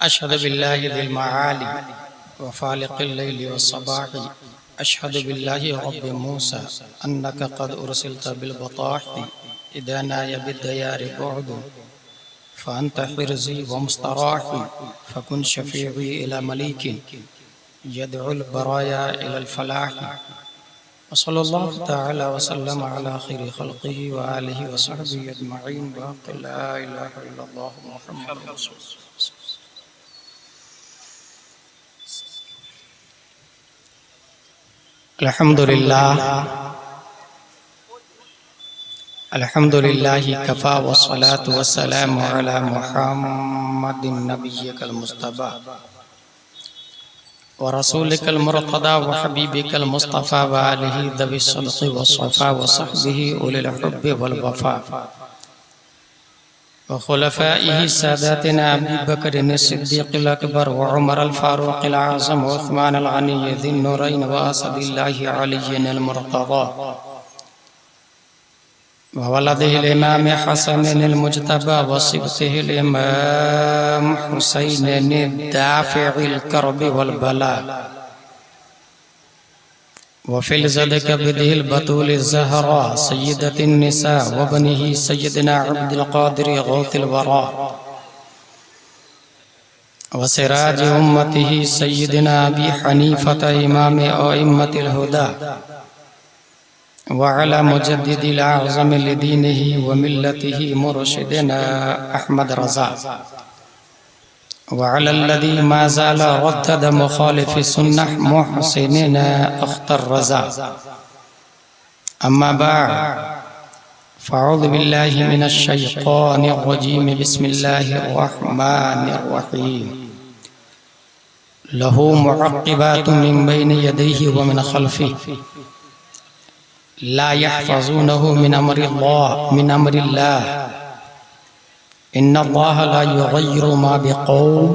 अशहदु बिल्लाहि दिल मआली व फालिक़िल लैलि व सबाहि अशहदु बिल्लाहि रब्बि मूसा अन्नका क़द उरसिलता बिल बताहि इदा नाया बिद्दयारि बुअदु फ़अन्त हिर्ज़ी व मुस्तराहि फ़कुन शफ़ीई इला मलीकिन यदउल बराया इलल फलाहि व सल्लल्लाहु तआला व सल्लम अला खैरि खल्क़िही व आलिहि व सहबिही अजमईन व ला इलाहा इल्लल्लाह मुहम्मदुर रसूलुल्लाह। अल्हम्दुलिल्लाह कफ़ा व सलातु व सलामु अला मुहम्मदिन नबिय्यिकल मुस्तफ़ा व रसूलिकल मुर्तज़ा व हबीबिकल मुस्तफ़ा व आलिहि दविस सदक़ि व सफ़ा व सहबिही उलिल हुब्बि वल वफ़ा व खुलफ़ाइहि सादातिना अबी बकर सिद्दीक़िल अकबर व उमर अल फ़ारूक़िल आज़म व उस्मान अल गनी ज़िन नूरैन व असदिल्लाहि अलिय्यिल मुर्तज़ा व वलदिहिल इमाम हसनिल मुज्तबा व सिब्तिहिल इमाम हुसैन दाफ़िइल कर्बि वल बला व फिल ज़द कबदिहिल बतूलिज़ ज़हरा सय्यदतिन निसा व बनिही सय्यदना अब्दुल क़ादिर गौसिल वरा व सिराज उम्मतिही सय्यदना अबी हनीफ़ा इमाम अइम्मतिल हुदा व अला मुजद्दिदिल आज़म लिदीनिही व मिल्लतिही मुर्शिदना अहमद रज़ा व अलल्लज़ी मा ज़ाला रद्दद मुखालिफ़ि सुन्नह मुहसिनिना अख्तर रज़ा। अम्मा बअद फ़अऊज़ु बिल्लाहि मिनश शैतानिर रजीम बिस्मिल्लाहिर रहमानिर रहीम लहू मुअक़्क़िबातुम मिन बैनि यदैहि व मिन ख़ल्फ़िहि ला यहफ़ज़ूनहु मिन अम्रिल्लाह इन्नल्लाह ला युग़य्यिरु मा बिक़ौम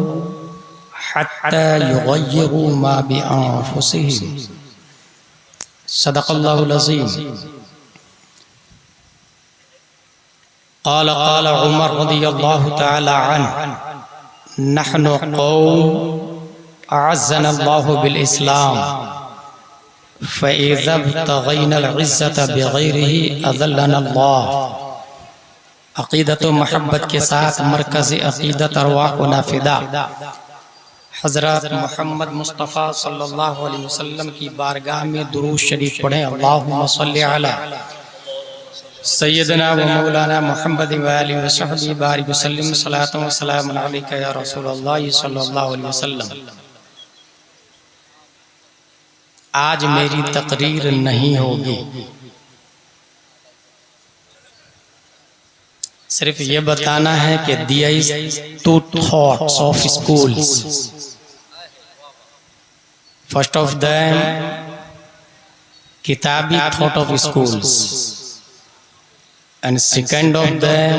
हत्ता युग़य्यिरु मा बिअन्फ़ुसिहिम। सदक़ल्लाहुल अज़ीम। क़ाल उमर रज़ियल्लाहु तआला अन्हु नहनु क़ौम अअज़्ज़नल्लाहु बिल इस्लाम फ़इज़ा इब्तग़ैनल इज़्ज़त बिग़ैरिही अज़ल्लनल्लाह। अक़ीदत व मोहब्बत के साथ मरकज़ अक़ीदत अरवाह नाफिदा हज़रत मोहम्मद मुस्तफ़ा सल्लल्लाहु अलैहि वसल्लम की बारगाह में दुरूद शरीफ पढ़ें। अल्लाहुम्मा सल्लि अला सय्यदना व मौलाना मुहम्मद व आलिहि व सहबिही बारिक वसल्लिम सलातु व सलामुन अलैका या रसूलल्लाह सल्लल्लाहु अलैहि वसल्लम। आज मेरी तकरीर नहीं होगी, सिर्फ ये बताना है कि दिया is two thoughts of schools. First of them किताबी thought of schools and second of them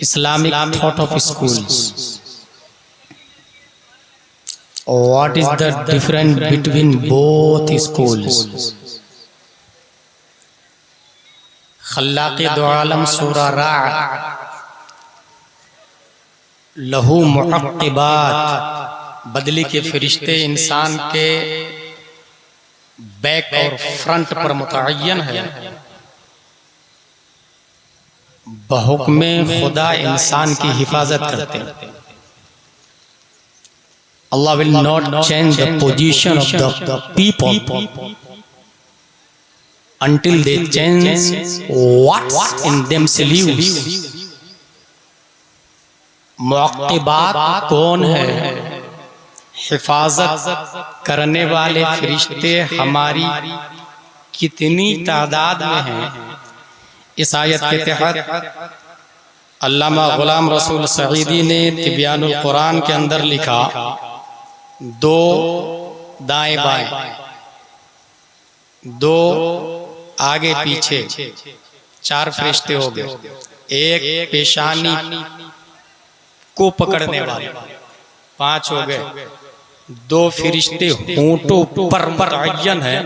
Islamic thought of schools. What is the difference between both schools? खल्लाक़े दो आलम सूरा राअद लहू मुअक़्क़िबात बदली के फरिश्ते इंसान के बैक और फ्रंट पर मुतअय्यन है। बहुक्मे खुदा इंसान की हिफाजत करते हैं। Allah will not change the position of the people until they change what's in themselves. मुअक़्क़िबात कौन है? हिफाजत करने वाले फरिश्ते हमारी कितनी तादाद में हैं? इस आयत के तहत अल्लामा गुलाम रसूल सईदी ने तिबियानुल कुरान के अंदर लिखा, दो दाएं बाएं, दो आगे पीछे, चार फरिश्ते हो गए। एक पेशानी को पकड़ने वाले, पांच हो गए। दो फरिश्ते होंठों पर मुतअय्यन है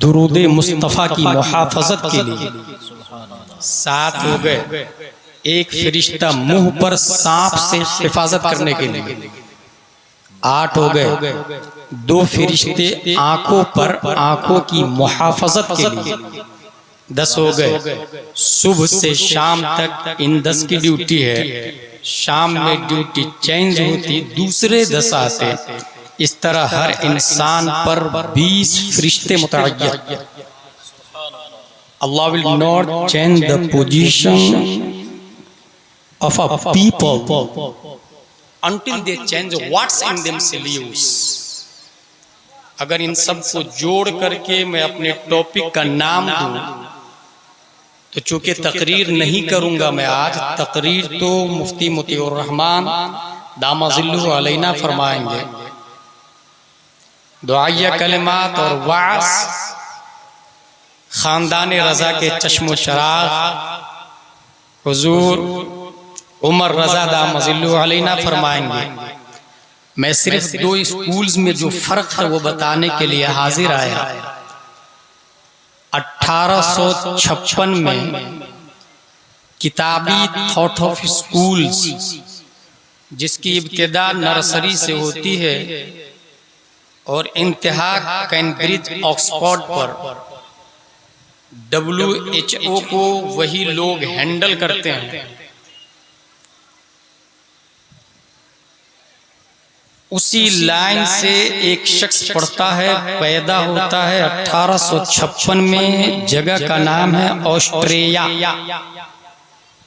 दुरूद मुस्तफ़ा की मुहाफ़ज़त के लिए, सात हो गए। एक फरिश्ता मुंह पर सांप से हिफाजत करने के लिए, 8 हो गए। 2 फरिश्ते आंखों पर आंखों की मुहाफजत के लिए, 10 हो गए। सुबह से शाम तक इन 10 की ड्यूटी है, शाम में ड्यूटी चेंज होती, दूसरे 10 आते। इस तरह हर इंसान पर 20 फरिश्ते मुतअय्यन। Allah will not change the position of a people until they change what's in themselves. अगर इन सब को जोड़ करके मैं अपने टॉपिक का नाम दूं, तो चूंकि तकरीर नहीं करूंगा मैं आज, तकरीर तो मुफ्ती मोतिउर रहमान दामजिल्लुहु अलैना फरमाएंगे। दुआया कलिमात और वास खानदान रजा के चश्मो चराग हुजूर उमर रजा दामजिल्लुहु अलैना फरमाएंगे। मैं सिर्फ 2 स्कूल्स में जो फर्क है वो बताने के लिए हाजिर आया। 1856 में किताबी थॉट ऑफ स्कूल्स, जिसकी इब्तिदा नर्सरी से होती है और इंतहा कैम्ब्रिज ऑक्सफोर्ड पर, WHO को वही लोग हैंडल करते हैं। उसी लाइन से एक शख्स पढ़ता है, पैदा होता है 1856 में। जगह का नाम है Australia,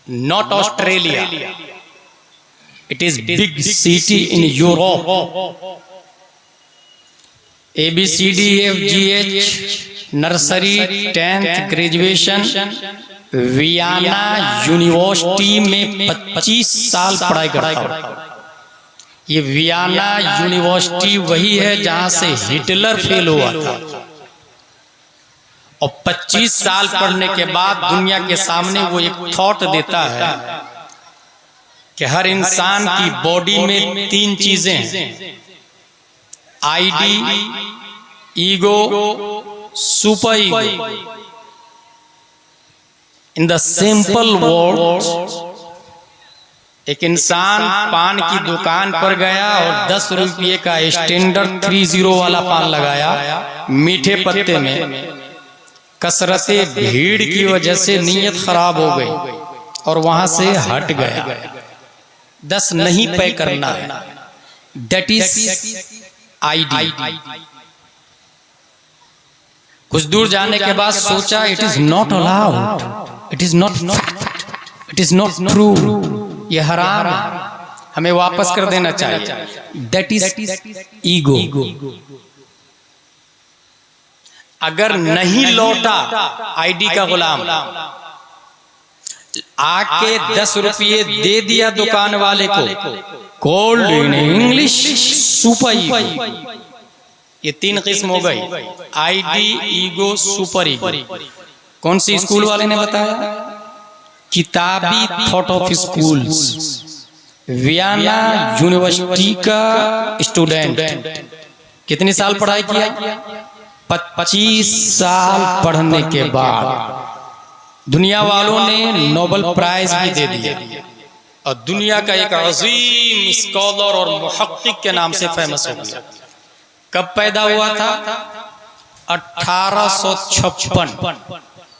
not Australia, it is big city in Europe. ABCDEFGH nursery 10th graduation Vienna university में 25 साल पढ़ाई करता हूं। ये वियना यूनिवर्सिटी वही है जहां से हिटलर फेल हुआ था, और 25 साल पढ़ने के बाद दुनिया के सामने वो एक थॉट देता है कि हर इंसान की बॉडी में 3 चीजें हैं, ID, ego, super ego. In the simple words, एक इंसान पान की दुकान पर गया और 10 रुपये का स्टैंडर्ड 30 वाला पान लगाया मीठे पत्ते में। कसरते भीड़ की वजह से नीयत खराब हो गई और वहां से हट गया। 10 नहीं पे करना है, दैट इज आईडी। कुछ दूर जाने के बाद सोचा it is not allowed, it is not fact, it is not true, ये हराम है, हमें वापस कर देना चाहिए। That is ego. अगर नहीं लौटा आईडी का गुलाम, आके 10 रुपये दे दिया दुकान वाले को, cold in English super ego. ये 3 किस्म हो गई, आईडी, ईगो, सुपर ईगो। कौन सी स्कूल वाले ने बताया? किताबी thought of schools, Vienna university का स्टूडेंट। कितने साल पढ़ाई किया? 25 साल पढ़ने के बाद दुनिया वालों ने नोबेल प्राइज भी दे दिया, और दुनिया का एक अजीम स्कॉलर और मुहक्किक के नाम से फेमस हो गया। कब पैदा हुआ था? 1856।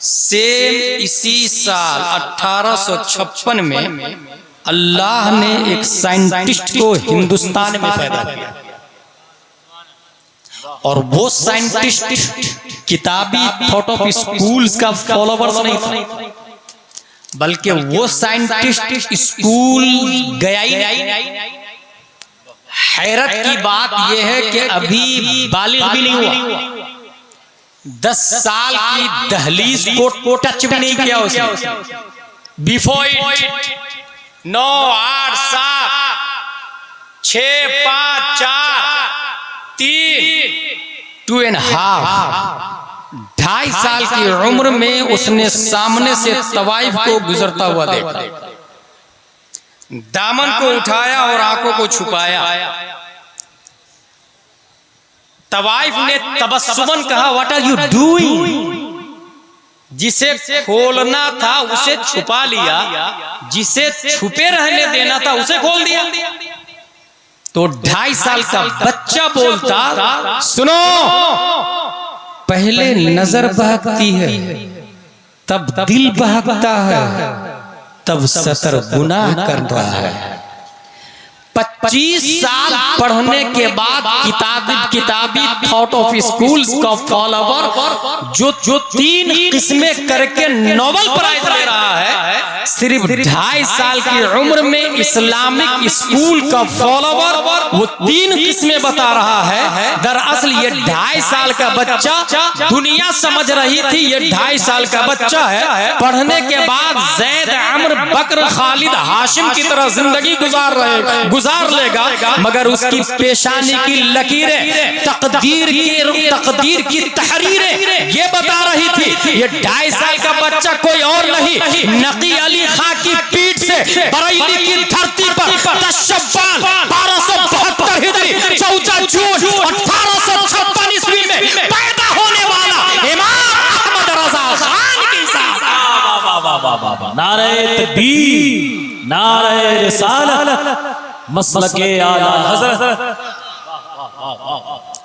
सेम इसी साल 1856 में अल्लाह ने एक साइंटिस्ट को हिंदुस्तान में पैदा किया, और वो साइंटिस्ट किताबी थॉट ऑफ स्कूल्स का फॉलोवर्स नहीं था, बल्कि वो साइंटिस्ट स्कूल गया ही नहीं। हैरत की बात यह है कि अभी बालिग भी नहीं हुआ, 10 साल की दहलीज को टच भी नहीं किया उसने। बिफोर इट 9, 8, 7, 6, 5, 4, 3, 2.5 2.5 साल की उम्र में उसने सामने से तवाइफ को गुजरता हुआ देखा, दामन को उठाया और आंखों को छुपाया। तवाइफ ने तबस्सुमन कहा, व्हाट आर यू डूइंग? जिसे खोलना था उसे छुपा लिया, जिसे छुपे रहने देना था उसे खोल दिया। तो 2.5 साल का बच्चा बोलता, सुनो, पहले नजर बहकती है, तब दिल बहकता है, तब 70 गुनाह कर रहा है। 25 साल पढ़ने के बाद किताबी थॉट ऑफ स्कूल्स का फॉलोवर जो 3 किस्में करके नोबेल प्राइज ले रहा है, सिर्फ 2.5 साल की उम्र में इस्लामिक स्कूल का फॉलोवर वो 3 किस्में बता रहा है। दरअसल ये 2.5 साल का बच्चा, दुनिया समझ रही थी ये 2.5 साल का बच्चा है, पढ़ने के बाद जैद, अमर, बकर, खालिद, हाशिम की तरह जिंदगी गुजार लेगा, मगर उसकी पेशानी की लकीरें, तकदीर की तहरीरें ये बता रही थी ये 2.5 साल का बच्चा कोई और नहीं, नकी अली खां की पीठ से बरेली की धरती पर 10 शव्वाल 1272 हिजरी 14 जून 1856 ईस्वी में पैदा होने वाला इमाम अहमद रजा खान की साहब। नारे तकबीर, नारे रिसालत, मसलके आला हज़रत।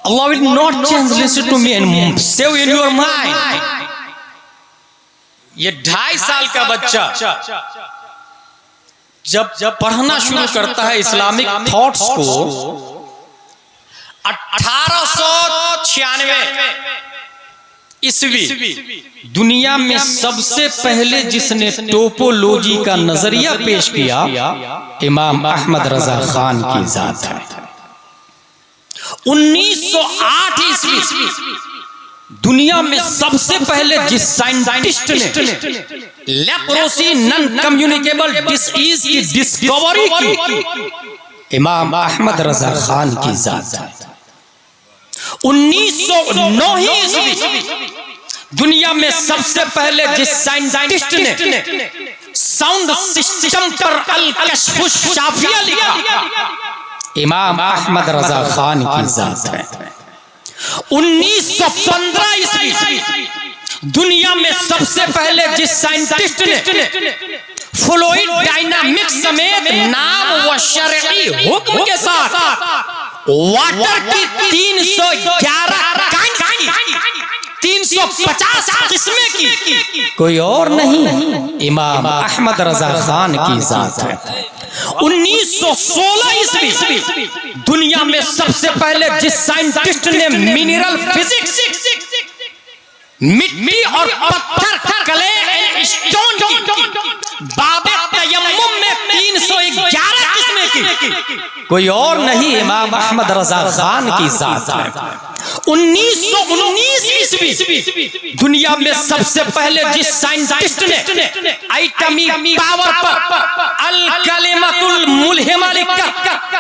Allah will not change, listen to me and save in your mind। ये 2.5 साल का बच्चा जब पढ़ना शुरू करता है इस्लामिक थॉट्स को, 1896 ईस्वी दुनिया में सबसे पहले जिसने टोपोलॉजी का नजरिया पेश किया इमाम अहमद रजा खान की जात है। 1908 ईस्वी दुनिया में सबसे पहले जिस साइंटिस्ट ने लेप्रोसी नॉन कम्युनिकेबल डिसीज की डिस्कवरी की इमाम अहमद रजा खान की जात है। 1909 ईस्वी दुनिया में सबसे पहले जिस साइंटिस्ट ने साउंड सिस्टम पर अल कश्फ शाफिया लिखा इमाम अहमद रजा खान की जात है। 1915 ईस्वी दुनिया में सबसे पहले जिस साइंटिस्ट ने फ्लूइड डायनामिक्स समेत नाम व शरई हुक्म के साथ वाटर की 311 350 किस्में की कोई और नहीं, इमाम अहमद रजा खान की जात है। 1916 ईस्वी दुनिया में सबसे पहले जिस साइंटिस्ट ने मिनरल फिजिक्स, मिट्टी और पत्थर, क्ले एंड स्टोन की बाबे तयम्मुम में 311 किस्में की कोई और नहीं, इमाम अहमद रजा खान की जात है। 1919 ईस्वी दुनिया में सबसे पहले जिस साइंटिस्ट ने एटमी पावर पर अल कलिमतुल मुल्हिमा लिखकर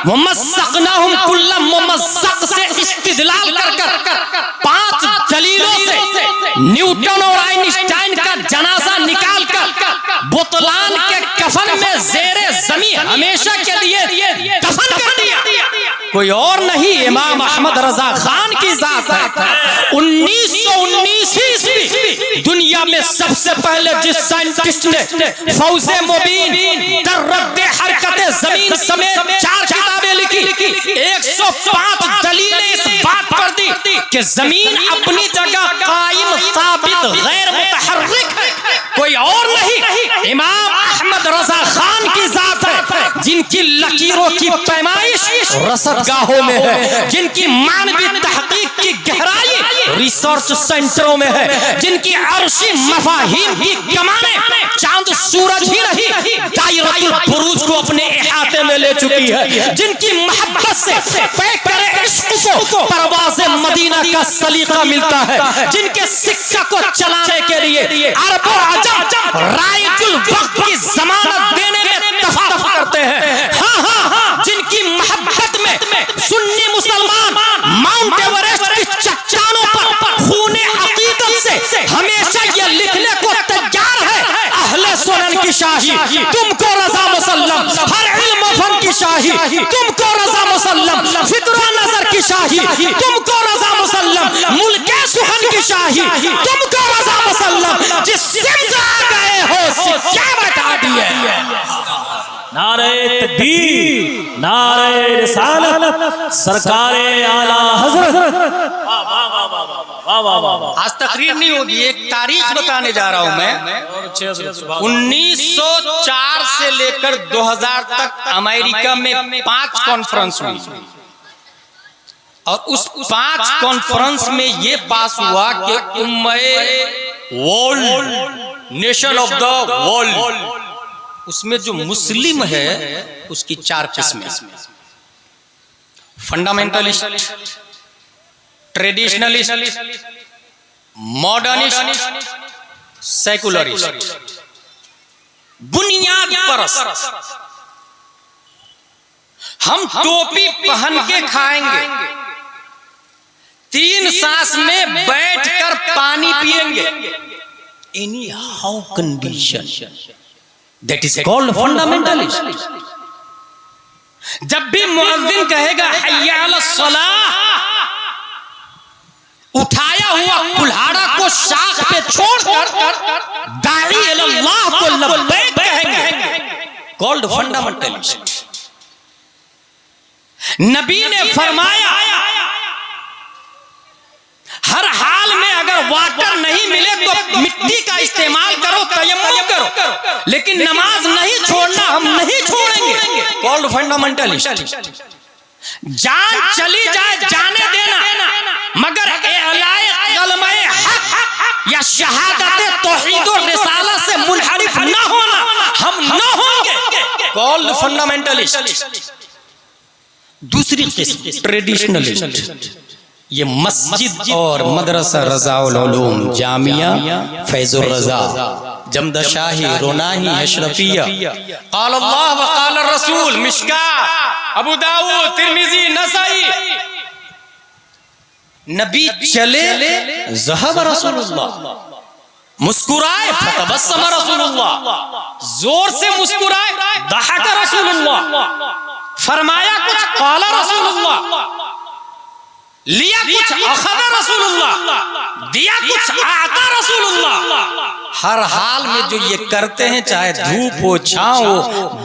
मुमस्सकनाहुम कुल्ल मुमस्सक से इस्तिदलाल कर 5 दलीलों से न्यूटन और आइंस्टाइन का जनाजा निकालकर बुतलान के कफन में जेरे जमीन हमेशा के लिए दफन कर दिया कोई और नहीं, इमाम अहमद रजा खान की जात है। 1919 ईस्वी दुनिया में सबसे पहले जिस साइंटिस्ट ने फौजे मुबीन तरद्दे हरकते जमीन समेत 4 किताबें लिखी, 105 दलीलें इस बात पर दी कि जमीन अपनी जगह कायम साबित गैर मुतहर्रिक है, कोई और नहीं, इमाम अहमद रजा खान की जात है। जिनकी लकीरों की पैमाइश रसदगाहों में है, जिनकी मानवी तहकीक की गहराई रिसर्च सेंटरों में है, जिनकी अर्शी मफाहिम की कमाने चांद सूरज ही नहीं दायरतुल बुरूज को अपने इहाते में ले चुकी है, जिनकी मोहब्बत से पैक करे इश्क को परवाज़े मदीना का सलीका मिलता है, जिनके सिक्का को चलाने के लिए अरब और अजम रायतुल वक्त की जमानत देने में तफावत करते हैं। हाँ, जिनकी मोहब्बत में सुन्नी मुसलमान माउंट एवरेस्ट की चट्टानों पर खूने अकीदत से हमेशा ये लिखने को तैयार है, अहले सुन्नत की शाही तुमको रज़ा मुसल्लम, हर इल्म फन की शाही तुमको रज़ा मुसल्लम, फिक्र नजर की शाही तुमको रजा मुसल्लम, मुल्के सुखन की शाही तुमको रजा मुसल्लम, जिस सिमत आ गए हो क्या बता दिए। नारे तकबीर, नारे रिसालत, सरकारे आला हजरत। आज तकरीर नहीं होगी, एक तारीख बताने जा रहा हूं मैं। 1904 से लेकर 2000 तक अमेरिका में 5 कॉन्फ्रेंस हुई और उस 5 कॉन्फ्रेंस में ये पास हुआ कि उम्मे world, nation of the world, उसमें जो मुस्लिम है उसकी 4 किस्में, फंडामेंटलिस्ट, ट्रेडिशनलिस्ट, मॉडर्निस्ट, सेकुलरिस्ट, बुनियाद परस्त। हम टोपी पहन के खाएंगे, 3 सांस में बैठकर पानी पिएंगे, any how condition, that is called fundamentalist. जब भी मुअज्जिन कहेगा हय्या अलस सलाह, उठाया हुआ कुल्हाड़ा को शाख पे छोड़कर दाई अल्लाह को लब्बैक कहेंगे, कॉल्ड फंडामेंटलिस्ट। नबी ने फरमाया हर हाल में अगर वाटर नहीं मिले तो मिट्टी का इस्तेमाल करो, तयम्मुम करो, लेकिन नमाज नहीं छोड़ना, हम नहीं छोड़ेंगे, कॉल्ड फंडामेंटलिस्ट। जान चली जाए जाने देना, मगर एलाए कलमे हक या शहादत तौहीद और रिसालत से मुनहरिफ ना होना, हम ना होंगे, कॉल्ड फंडामेंटलिस्ट। दूसरी किस्म ट्रेडिशनलिस्ट, ये मस्जिद और मदरसा रज़ाउल उलूम, जामिया फैजुर रज़ा, जमदशाही, रोनाही, अशरफिया, क़ाल अल्लाह व क़ाल रसूल, मिशका, अबू दाऊद, तिर्मिज़ी, नसाई। नबी चले ज़हब रसूलुल्लाह, मुस्कुराए फतबस्सम रसूलुल्लाह, जोर से मुस्कुराए दहक रसूलुल्लाह, फरमाया कुछ क़ाल रसूलुल्लाह, लिया कुछ अखज़ रसूलुल्लाह, दिया कुछ आता रसूलुल्लाह। हर हाल में जो ये करते हैं, चाहे धूप हो, छांव हो,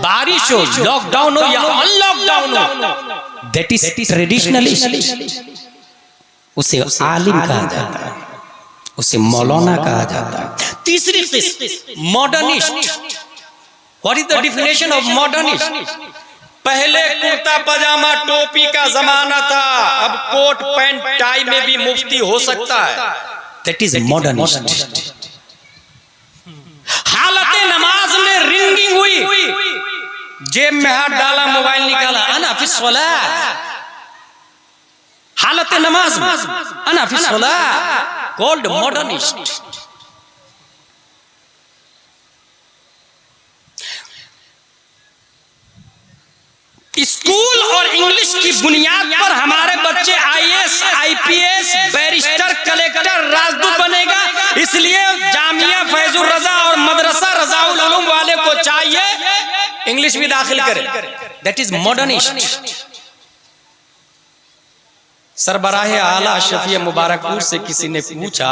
बारिश हो, लॉकडाउन हो या अनलॉकडाउन हो, दैट इज ट्रेडिशनलिस्ट। उसे आलिम कहा जाता है, उसे मौलाना कहा जाता है। तीसरी किस्म modernist. What is the definition of modernist? पहले कुर्ता पजामा टोपी का जमाना था, अब कोट पैंट टाई में भी मुफ्ती हो सकता है, दैट इज मॉडर्निस्ट। हालत नमाज में रिंगिंग हुई, जेब में हाथ डाला, मोबाइल निकाला, अना फिस सलाह, हालत नमाज में अना फिस सलाह, कॉल्ड मॉडर्निस्ट। स्कूल और इंग्लिश की बुनियाद पर हमारे बच्चे IAS, IPS, बैरिस्टर, कलेक्टर, राजदूत बनेगा, इसलिए जामिया फैजुर रजा और मदरसा रज़ाउल उलूम वाले को चाहिए इंग्लिश भी दाखिल करे, दैट इज मॉडर्निस्ट। सरबराह आला अशरफिया मुबारकपुर से किसी ने पूछा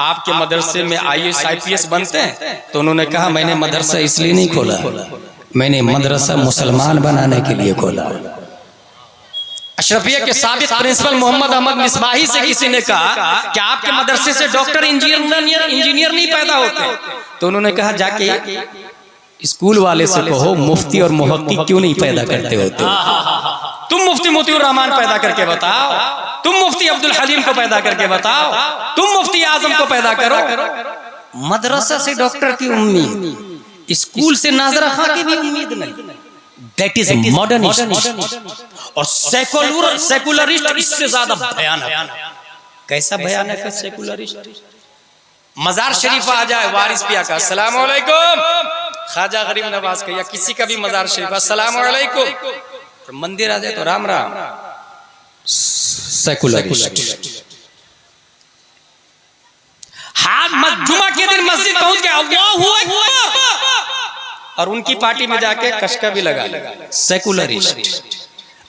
आपके मदरसे में IAS, IPS बनते हैं? तो उन्होंने कहा मैंने मदरसा इसलिए नहीं खोला, मैंने मदरसा मुसलमान बनाने के लिए खोला। अशरफिया के साबिक प्रिंसिपल मोहम्मद अहमद मिसबाही से किसी ने कहा कि आपके मदरसे से डॉक्टर, इंजीनियर नहीं पैदा होते? तो उन्होंने कहा जाके स्कूल वाले से कहो मुफ्ती और मुहक्किक क्यों नहीं पैदा करते होते? तुम मुफ्ती मोतीउर रहमान पैदा करके बताओ, तुम मुफ्ती अब्दुल हलीम को पैदा करके बताओ, तुम मुफ्ती आजम को पैदा करो। मदरसा से डॉक्टर की उम्मीद, स्कूल से नाज़रा खां की भी उम्मीद नहीं, दैट इज मॉडर्निस्ट। और सेकुलरिस्ट इससे ज्यादा भयानक। कैसा भयानक है सेकुलरिस्ट? मजार शरीफ आ जाए वारिस पिया का अस्सलाम वालेकुम, ख्वाजा गरीब नवाज का या किसी का भी मजार शरीफ अस्सलाम वालेकुम, तो मंदिर आ जाए तो राम राम, सेकुलरिस्ट। हाथ जुमा के दिन मस्जिद पहुंच गया, अल्लाहू अकबर, और उनकी पार्टी में जाके कशका भी लगा, सेकुलरिस्ट।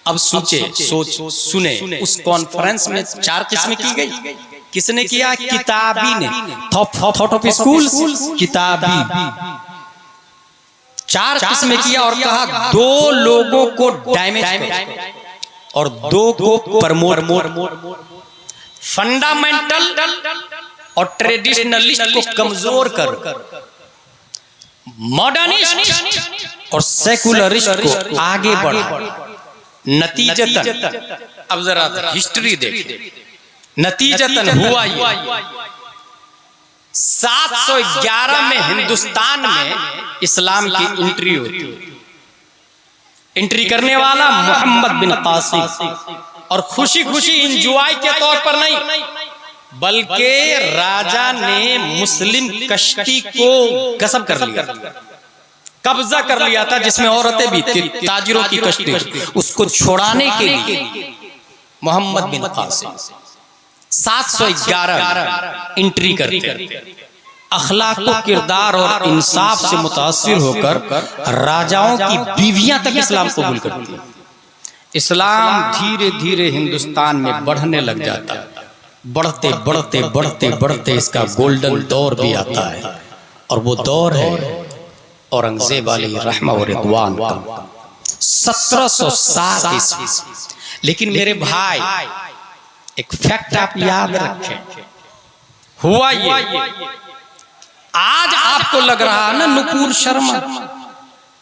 अब सुने उस कॉन्फ्रेंस में 4 किस्में की गई। किसने किया? किताबी ने। थॉट ऑफ स्कूल किताबी 4 किस्में किया और कहा 2 लोगों को डैमेज करो और 2 को प्रमोट। फंडामेंटल और ट्रेडिशनलिस्ट को कमजोर कर, मॉडर्निस्ट और सेकुलरिस्ट को आगे बढ़ा। नतीजतन अब जरा हिस्ट्री देखिए, नतीजतन हुआ ये 711 में हिंदुस्तान में इस्लाम की एंट्री होती है। एंट्री करने वाला मोहम्मद बिन कासिम, और खुशी खुशी इंजॉय के तौर पर नहीं, बल्कि राजा ने मुस्लिम कश्ती को गस्ब कर लिया, कब्जा कर लिया था, जिसमें औरतें भी थी, ताजिरों की कश्ती। उसको छुड़ाने के लिए मोहम्मद बिन कासिम 711 एंट्री करते, अखलाक व किरदार और इंसाफ से मुतासिर होकर राजाओं की बीवियां तक इस्लाम कबूल करती। इस्लाम धीरे धीरे हिंदुस्तान में बढ़ने लग जाता है। बढ़ते बढ़ते बढ़ते बढ़ते इसका गोल्डन दौर भी आता है, और वो दौर है औरंगजेब अलैहि रहमा व रिदवान का 1707 ईस्वी। लेकिन मेरे भाई एक फैक्ट आप याद रखें, हुआ ये आज आपको लग रहा है ना नुपुर शर्मा,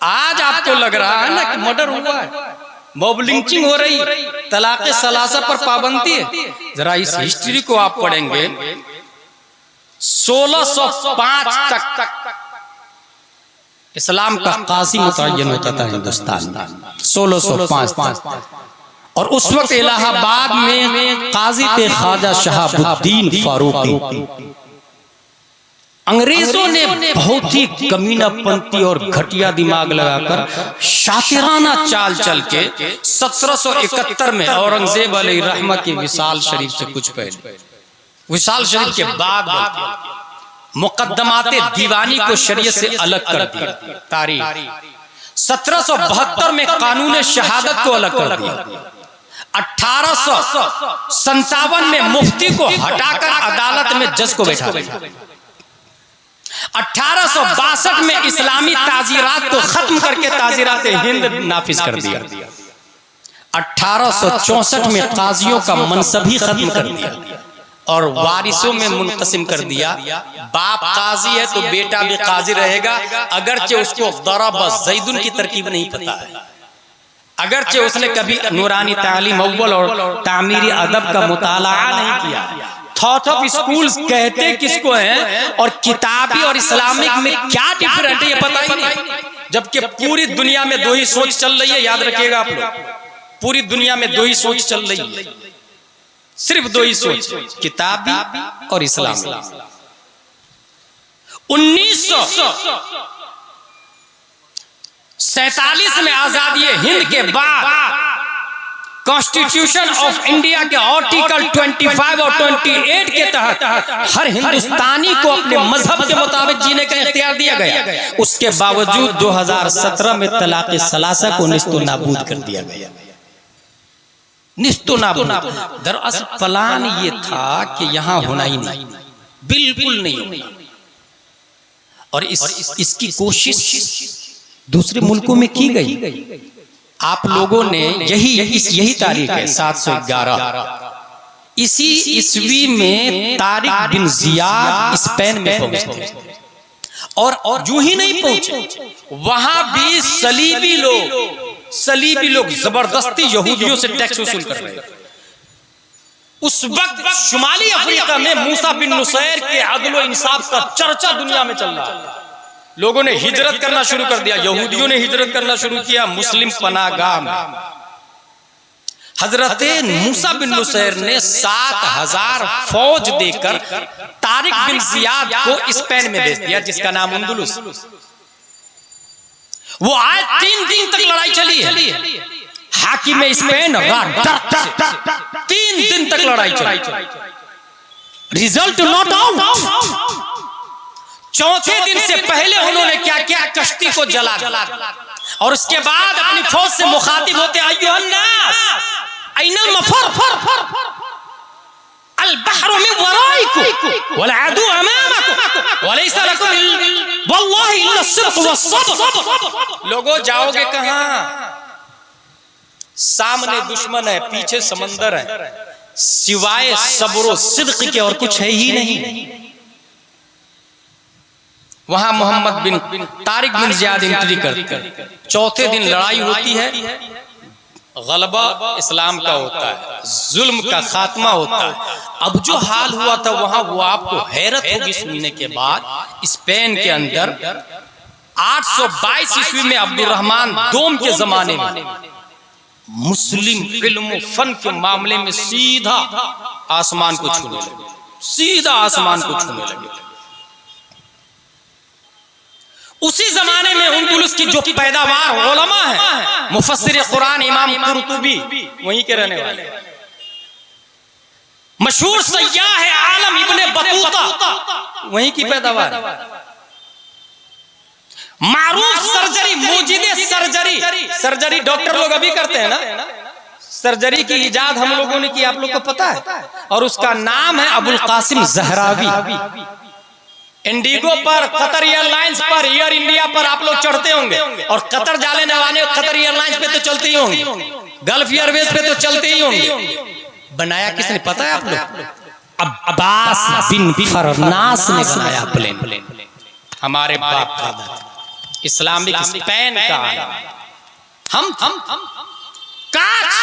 आज आपको लग रहा है ना कि मर्डर हुआ है, मॉब लिंचिंग हो रही, तलाक सलासा पर पाबंदी है। जरा इस हिस्ट्री को आप पढ़ेंगे 1605 तक इस्लाम का काजी मुतय्यन होता था हिंदुस्तान में, 1605। और उस वक्त इलाहाबाद में काजी थे ख्वाजा शहाबुद्दीन फारूकी। अंग्रेजों ने बहुत ही कमीनापंती और घटिया दिमाग लगाकर शातिराना चाल चल के 1771 में औरंगजेब अलैहि रहमा के विशाल शरीफ से कुछ पहले, विशाल शरीफ के बाद मुकद्दमाते दीवानी को शरीयत से अलग कर दिया। तारीख 1772 में कानून शहादत को अलग कर दिया। 1857 में मुफ्ती को हटाकर अदालत में जज को बैठा दिया। 1862 में इस्लामी ताजीरात को खत्म करके ताजीरात हिंद नाफिज कर दिया। 1864 में काजियों का मनसब ही खत्म कर दिया और वारिसों में मुनकसिम कर दिया। बाप काजी है तो बेटा भी काजी रहेगा, अगरचे उसको दरब ज़ैदुन की तरकीब नहीं पता है, अगरचे उसने कभी नूरानी तालीम अव्वल और तामीरी अदब का मुताला नहीं किया। थॉट ऑफ स्कूल्स कहते किसको हैं और किताबी और इस्लामिक में क्या डिफरेंट है ये पता ही नहीं, जबकि पूरी दुनिया में 2 ही सोच चल रही है। याद रखिएगा आप लोग, पूरी दुनिया में 2 ही सोच चल रही है, सिर्फ 2 ही सोच, किताबी और इस्लामी। 1947 में आजादी हिंद के बाद कॉन्स्टिट्यूशन ऑफ इंडिया के आर्टिकल 25 और 28 के तहत हर हिंदुस्तानी को अपने मजहब के मुताबिक जीने का इख्तियार दिया गया। उसके बावजूद 2017 में तलाक सलासा को निस्तो नाबूद कर दिया गया। निस्तो नाबूद। दरअसल प्लान ये था कि यहां होना ही नहीं, बिल्कुल नहीं होना, और इसकी कोशिश दूसरे मुल्कों में की गई। आप लोगों ने यही तारीख है 711, इसी ईस्वी में तारिक बिन जियाद स्पेन में पहुंचे, और जो ही नहीं पहुंचे वहां भी सलीबी लोग जबरदस्ती यहूदियों से टैक्स वसूल कर रहे थे। उस वक्त शुमाली अफ्रीका में मूसा बिन नुसैर के अदल व इंसाफ का चर्चा दुनिया में चल रहा है। लोगों ने हिजरत करना शुरू कर दिया, यहूदियों ने हिजरत करना शुरू किया मुस्लिम पनागाह में। हजरत मूसा बिन नुसैर ने 7000 फौज देकर तारिक बिन जियाद को स्पेन में भेज दिया, जिसका नाम अंदलुस। वो आज 3 दिन तक लड़ाई चली है। हाकिम स्पेन 3 दिन तक लड़ाई चली, रिजल्ट नॉट आउट। चौथे दिन से पहले उन्होंने क्या किया, कश्ती को जला दिया। और उसके बाद अपनी फौज से मुखातिब होते अय्युहन्नास अइनल मफर अल बहरु मिन वराइकुम वल अदु अमामकुम वलैसा लकुम वल्लाहि इल्ला सिद्क़ वस्सब्र। लोगों जाओगे कहां? सामने दुश्मन है, पीछे समंदर है, सिवाय सब्र सिद्क़ के और कुछ है ही नहीं। वहां मोहम्मद बिन तारिक बिन ज़ियाद एंट्री करते हैं। चौथे दिन लड़ाई होती है, गलबा इस्लाम का होता है, जुल्म का खात्मा होता है। अब जो हाल हुआ था वहां, वो आपको हैरत होगी सुनने के बाद। स्पेन के अंदर 822 ईस्वी में अब्दुर्रहमान दोम के जमाने में मुस्लिम इल्म फन के मामले में सीधा आसमान को छूने लगे, सीधा आसमान को छूने लगे। उसी जमाने में उंदुलुस की जो पैदावार उलमा है, मुफस्सिर कुरान इमाम कुर्तुबी वहीं के रहने वाले, मशहूर सय्याह है आलम इब्ने बतूता वहीं की पैदावार, मारूफ सर्जरी मुजिदे सर्जरी डॉक्टर लोग अभी करते हैं ना, सर्जरी की इजाद हम लोगों ने की, आप लोग को पता है, और उसका नाम है अबुल कासिम ज़हरावी। इंडिगो पर, कतर एयरलाइंस पर, एयर इंडिया पर आप लोग चढ़ते होंगे, और कतर जाने वाले कतर एयरलाइंस पे तो चलते ही होंगे, गल्फ एयरवेज पे तो चलते ही होंगे। बनाया किसने पता है आप लोग? अब्बास बिन फरनास ने बनाया प्लेन। हमारे बाप दादा इस्लामिक स्पेन का। हम कांच,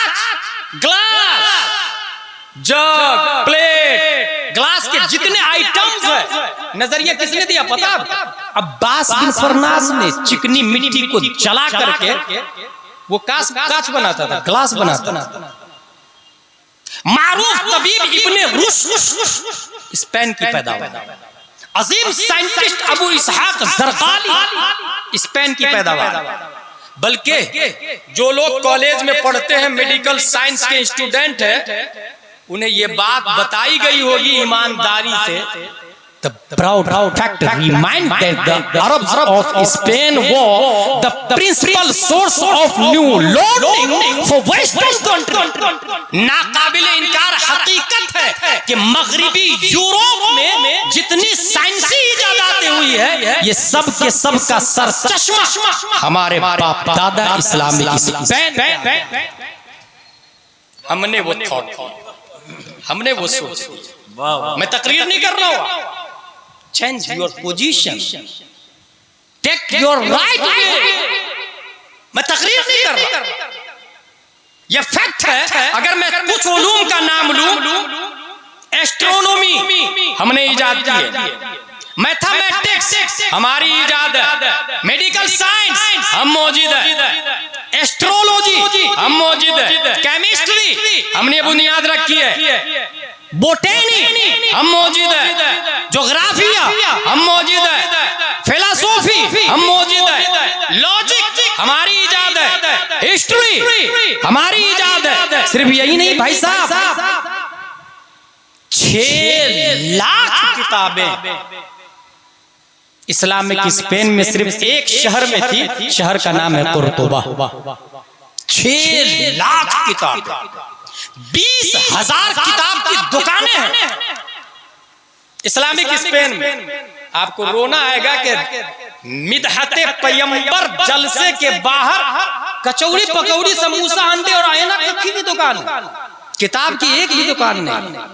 ग्लास, जग, प्लेट, ग्लास के जितने आइटम्स है, नजरिया किसने दिया पता? अब्बास बिन फरनास ने चिकनी मिट्टी को जला करके वो कांच बनाता था, ग्लास बनाता था। मारूफ तबीब इब्ने रुश्द स्पेन की पैदावार, अजीम साइंटिस्ट अबू इसहाक ज़रक़ाली स्पेन की पैदावार। बल्कि जो लोग कॉलेज में पढ़ते हैं, मेडिकल साइंस के स्टूडेंट हैं, उन्हें ये बात बताई गई होगी ईमानदारी से। The proud fact remind that the Arabs of Spain were the principal source of new loading for Western country। नाकाबिले इनकार हकीकत है कि मगरिबी यूरोप में जितनी साइंसी इजादातें हुई है, ये सब के सब का सर चश्मा हमारे बाप दादा इस्लामिक स्पेन। हमने वो थॉट, हमने वो सोच। मैं तकरीर नहीं कर रहा हूँ, change your position, take your right way. मैं तकरीर नहीं कर रहा, यह फैक्ट है। अगर मैं कुछ उलूम का नाम लूं, एस्ट्रोनॉमी हमने इजाद की है, मैथमेटिक्स हमारी इजाद है, मेडिकल साइंस हम मौजूद है, एस्ट्रोलॉजी हम मौजूद है, केमिस्ट्री हमने बुनियाद रखी है, बोटेनी हम मौजूद है, ज्योग्राफिया हम मौजूद है, फिलोसॉफी हम मौजूद है, लॉजिक हमारी इजाद है, हिस्ट्री हमारी इजाद है। सिर्फ यही नहीं भाई साहब, 6 लाख किताबें इस्लामिक स्पेन में सिर्फ एक शहर में थी, शहर का नाम है कुर्तुबा। 6 लाख किताब, 20,000 किताब की दुकानें हैं इस्लामिक स्पेन में। आपको रोना आएगा कि मिदहते पैगंबर जलसे के बाहर कचौड़ी, पकौड़ी, समोसा, अंडे और आयना की भी दुकान, किताब की एक भी दुकान नहीं।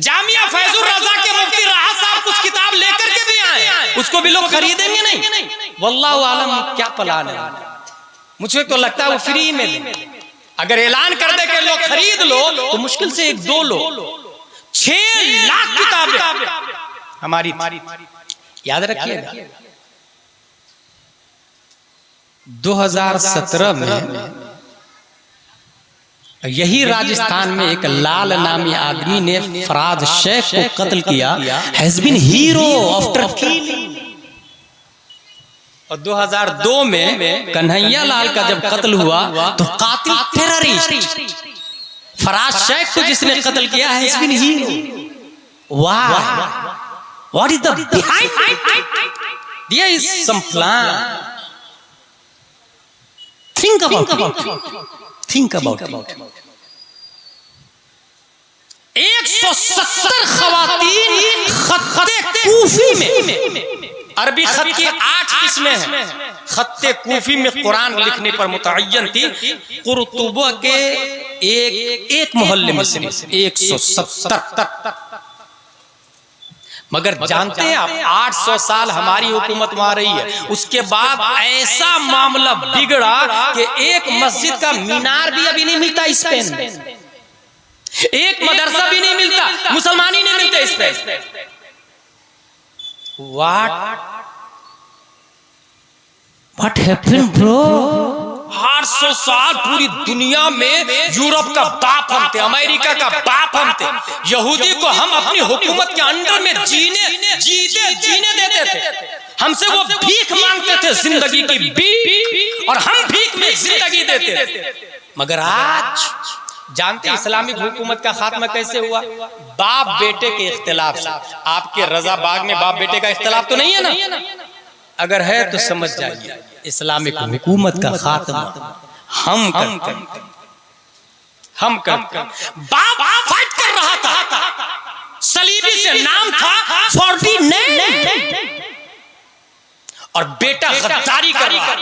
जामिया फैजुर रजा के मुफ्ती राहत साहब कुछ किताब लेकर के भी आए, उसको भी लोग खरीदेंगे नहीं। वल्लाहु आलम क्या प्लान है, मुझे तो लगता है वो फ्री में दे। अगर ऐलान कर दे कि लोग खरीद लो तो मुश्किल से 1-2 लो। 6 लाख किताबें हमारी, याद रखिएगा। 2017 में यही राजस्थान में एक लाल नामी आदमी ने फराज शेख को कत्ल किया, has been hero after killing. और 2002 में कन्हैया लाल का जब कत्ल हुआ तो कातिल टेररिस्ट फराज शेख को जिसने कत्ल किया हैज बीन हीरो। वाह, what is the behind? There is some plan. Think about it. Think about it. 170 खवातीन खत्ते कूफी में, अरबी खत की 8 किस्में हैं, खत्ते कूफी में कुरान लिखने पर मुतअय्यन थी। कुर्तुबा के एक मोहल्ले में से 170। मगर जानते हैं आप 800 साल हमारी हुकूमत वहां रही है, उसके बाद ऐसा मामला बिगड़ा कि एक मस्जिद का मीनार भी अभी नहीं मिलता स्पेन में, एक मदरसा भी नहीं मिलता, मुसलमान ही नहीं मिलते स्पेन। What happened, bro? 800 साल पूरी दुनिया में यूरोप का बाप हम थे, अमेरिका का बाप हम थे, यहूदी को हम अपनी हुकूमत के अंडर में जीने देते थे, हमसे वो भीख मांगते थे जिंदगी की भीख, और हम भीख में जिंदगी देते थे। मगर आज जानते इस्लामिक हुकूमत का खात्मा कैसे हुआ? बाप बेटे के इख्तिलाफ से। आपके रजा बाग में बाप बेटे का इख्तिलाफ तो नहीं है ना? अगर है तो समझ जाइए इस्लामिक हुकूमत का खात्मा हम करते। बाप फाइट कर रहा था, सलीबी से नाम था 49, और बेटा गद्दारी कर रहा था।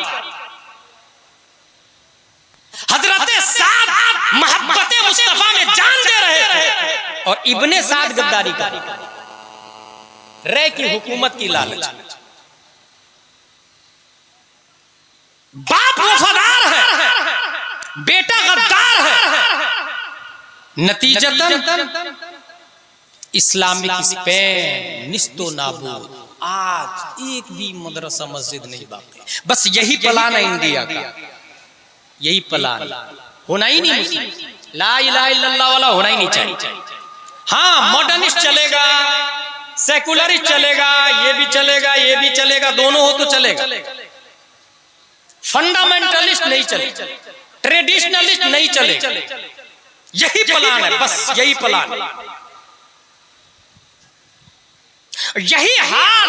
हजरते साद मोहब्बते मुस्तफा में जान दे रहे थे, और इब्ने साद गद्दारी कर रहा था, रे की हुकूमत की लालच। बाप वफादार है, बेटा गद्दार है, नतीजतन इस्लामिक स्पेन निस्तो नाबूद। आज एक भी मदरसा मस्जिद नहीं बाकी। बस यही प्लान है इंडिया का, यही प्लान होना ही नहीं, ला इलाहा इल्लल्लाह वाला होना ही नहीं चाहिए। हाँ, मॉडर्निस्ट चलेगा, सेकुलरिस्ट चलेगा, ये भी चलेगा, ये भी चलेगा, दोनों हो तो चलेगा। फंडामेंटलिस्ट नहीं चले, ट्रेडिशनलिस्ट नहीं चले। यही प्लान है, बस यही प्लान। यही हाल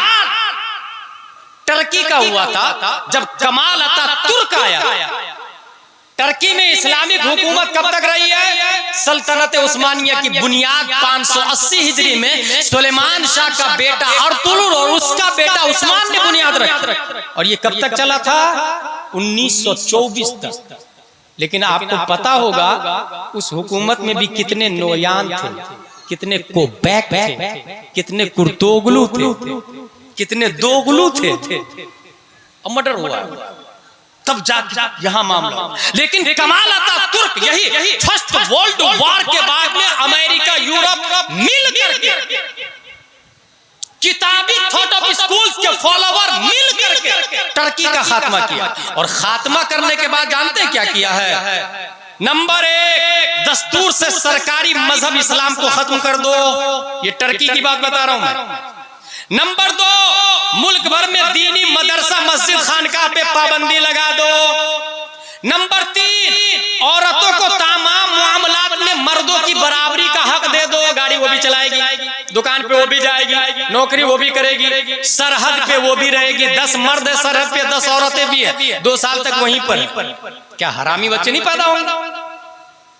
टर्की का हुआ था जब कमाल अतातुर्क आया। टर्की में इस्लामिक हुकूमत कब तक रही है? सल्तनत उस्मानिया की बुनियाद 580 हिजरी में सुलेमान शाह का बेटा अर्तुगरुल और उसका बेटा उस्मान ने बुनियाद रखी, और ये कब तक चला था? 1924 तक। लेकिन आपको पता होगा उस हुकूमत में भी कितने नोयान थे, कितने कोबैक थे, कितने कुर्तोगलू थे, कितने दोगलू थे, और मर्डर हुआ तब जाके यहाँ मामला। लेकिन कमाल अतातुर्क यही फर्स्ट वर्ल्ड वॉर के बाद में अमेरिका यूरोप मिल करके, किताबी थॉट ऑफ स्कूल्स के फॉलोवर मिल करके टर्की का खात्मा किया। और खात्मा करने के बाद जानते हैं क्या किया है? नंबर 1, दस्तूर से सरकारी मजहब इस्लाम को खत्म कर दो। ये टर्की की बात बता रहा हूं मैं। नंबर 2, मुल्क भर में दीनी मदरसा मस्जिद खानकाह पे पाबंदी लगा दो। नंबर 3, औरतों को तमाम मामलात में मर्दों की बराबरी का हक दे दो। गाड़ी वो भी चलाएगी, दुकान पे वो भी जाएगी, नौकरी वो भी करेगी, सरहद पे वो भी रहेगी। 10 मर्द है सरहद पे, 10 औरतें भी है, 2 साल तक वहीं पर। क्या हरामी बच्चे नहीं पैदा होंगे?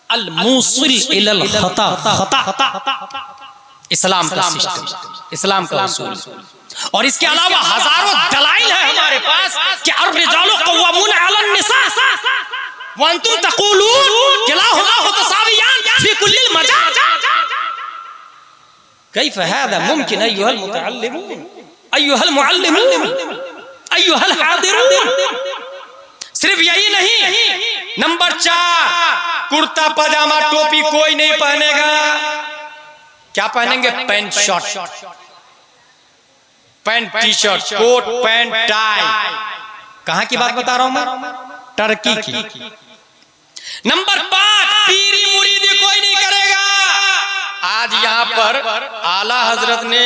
अल मूसिल इलल खता इस्लाम का सिस्टम, इस्लाम का उसूल। और इसके अलावा हजारों दलाइल है हमारे पास कि अर्रिजालु क़व्वामून अलन निसा व अंतुम तक़ूलून किलाहुमा मुतसावियान फी कुल्लिल मजाल। कैफ़ हाज़ा मुमकिन अय्युहल मुतअल्लिमून अय्युहल मुअल्लिमून अय्युहल हाज़िरून। सिर्फ यही नहीं, नंबर 4, कुर्ता पजामा टोपी कोई नहीं पहनेगा। क्या पहनेंगे? Pant shirt, pant T shirt, coat pant tie. कहां की बात बता रहा हूं मैं? टर्की की। नंबर 5, पीरी मुरीदी कोई नहीं करेगा। आज यहां पर आला हजरत ने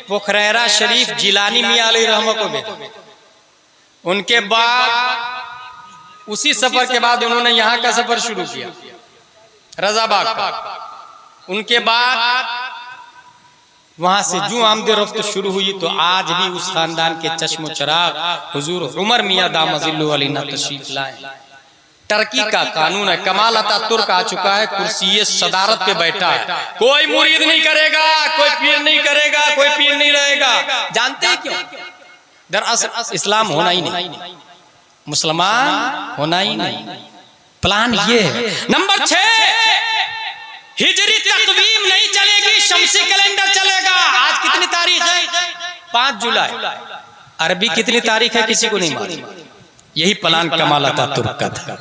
पुखरैरा शरीफ जिलानी मियां अलैहि रहमत को भेजा। उनके बाद उसी सफर के बाद उन्होंने यहां का सफर शुरू किया, रजाबाग का। उनके बाद वहां से जो आमदे रफ्त शुरू हुई तो आज भी उस खानदान के चश्मो चराग हुजूर उमर मियां दामजिल्लु अलैना तशरीफ लाए। टर्की का कानून है, कमाल अतातुर्क आ चुका है, कुर्सी सदारत पे बैठा है, कोई मुरीद नहीं करेगा, कोई पीर नहीं करेगा, कोई पीर नहीं रहेगा। जानते हैं क्यों? दरअसल इस्लाम होना ही नहीं, मुसलमान होना ही नहीं। प्लान ये है। नंबर 6, हिजरी तकवीम नहीं चलेगी, शमसी कैलेंडर चलेगा। आज कितनी तारीख है? 5 जुलाई। अरबी कितनी तारीख है किसी को नहीं मालूम। यही प्लान कमाल अतातुर्क का था,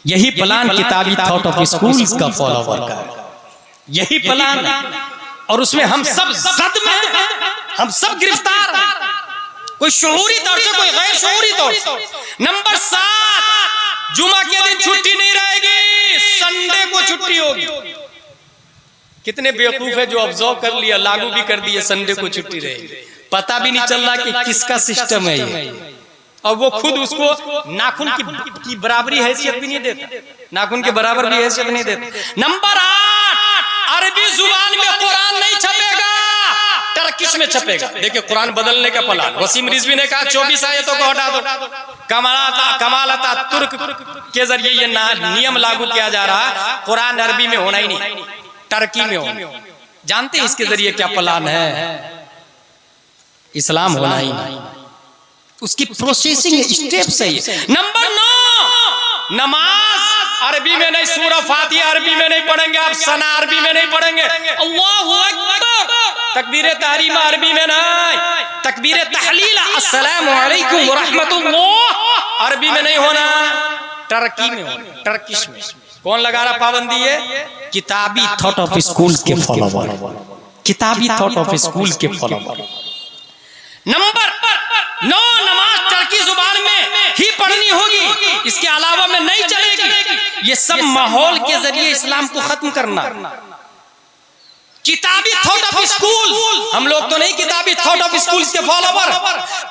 यही प्लान किताबी थॉट ऑफ स्कूल्स का फॉलोवर का, यही प्लान है। और उसमें हम सब जद में, हम सब गिरफ्तार, कोई शऊरी तौर से, कोई गैर शऊरी तौर से। नंबर 7, जुमा के दिन छुट्टी नहीं रहेगी, संडे को छुट्टी होगी। कितने बेवकूफ है जो ऑब्जर्व कर लिया, लागू भी कर दिया, संडे को छुट्टी रहेगी। पता भी नहीं चल रहा कि किसका सिस्टम है ये। और वो खुद उसको नाखून की बराबरी हैसियत भी नहीं देता, नाखून के बराबर भी हैसियत नहीं देता। नंबर 8, अरबी जुबान में कुरान नहीं छपेगा, टर्किश में छपेगा। देखिए कुरान बदलने का प्लान। वसीम रिजवी ने कहा 24 आयतों को हटा दो। कमाल अतातुर्क के जरिए ये नियम लागू किया जा रहा, कुरान अरबी में होना ही नहीं, टर्की में होना। जानते हैं इसके जरिए क्या प्लान है? इस्लाम होना ही नहीं, उसकी प्रोसेसिंग स्टेप्स है ये। नंबर 9, नमाज अरबी में नहीं, सूरह फातिहा अरबी में नहीं पढ़ेंगे आप, सना अरबी में नहीं पढ़ेंगे, अल्लाहु अकबर, तकबीर तहरीमा अरबी में नहीं, तकबीर तहलील अस्सलामु अलैकुम व रहमतुल्लाह अरबी में नहीं होना, टर्की में होना, टर्किश में। कौन लगा रहा पाबंदी है? किताबी थॉट ऑफ स्कूल के फॉलोवर, किताबी थॉट ऑफ स्कूल के फॉलोवर। नंबर 9, नमाज टर्की जुबान में ही पढ़नी होगी, इसके अलावा में नहीं चलेगी। ये सब माहौल के जरिए इस्लाम को खत्म करना। किताबी थॉट ऑफ स्कूल, हम लोग तो नहीं किताबी थॉट ऑफ स्कूल के फॉलोवर।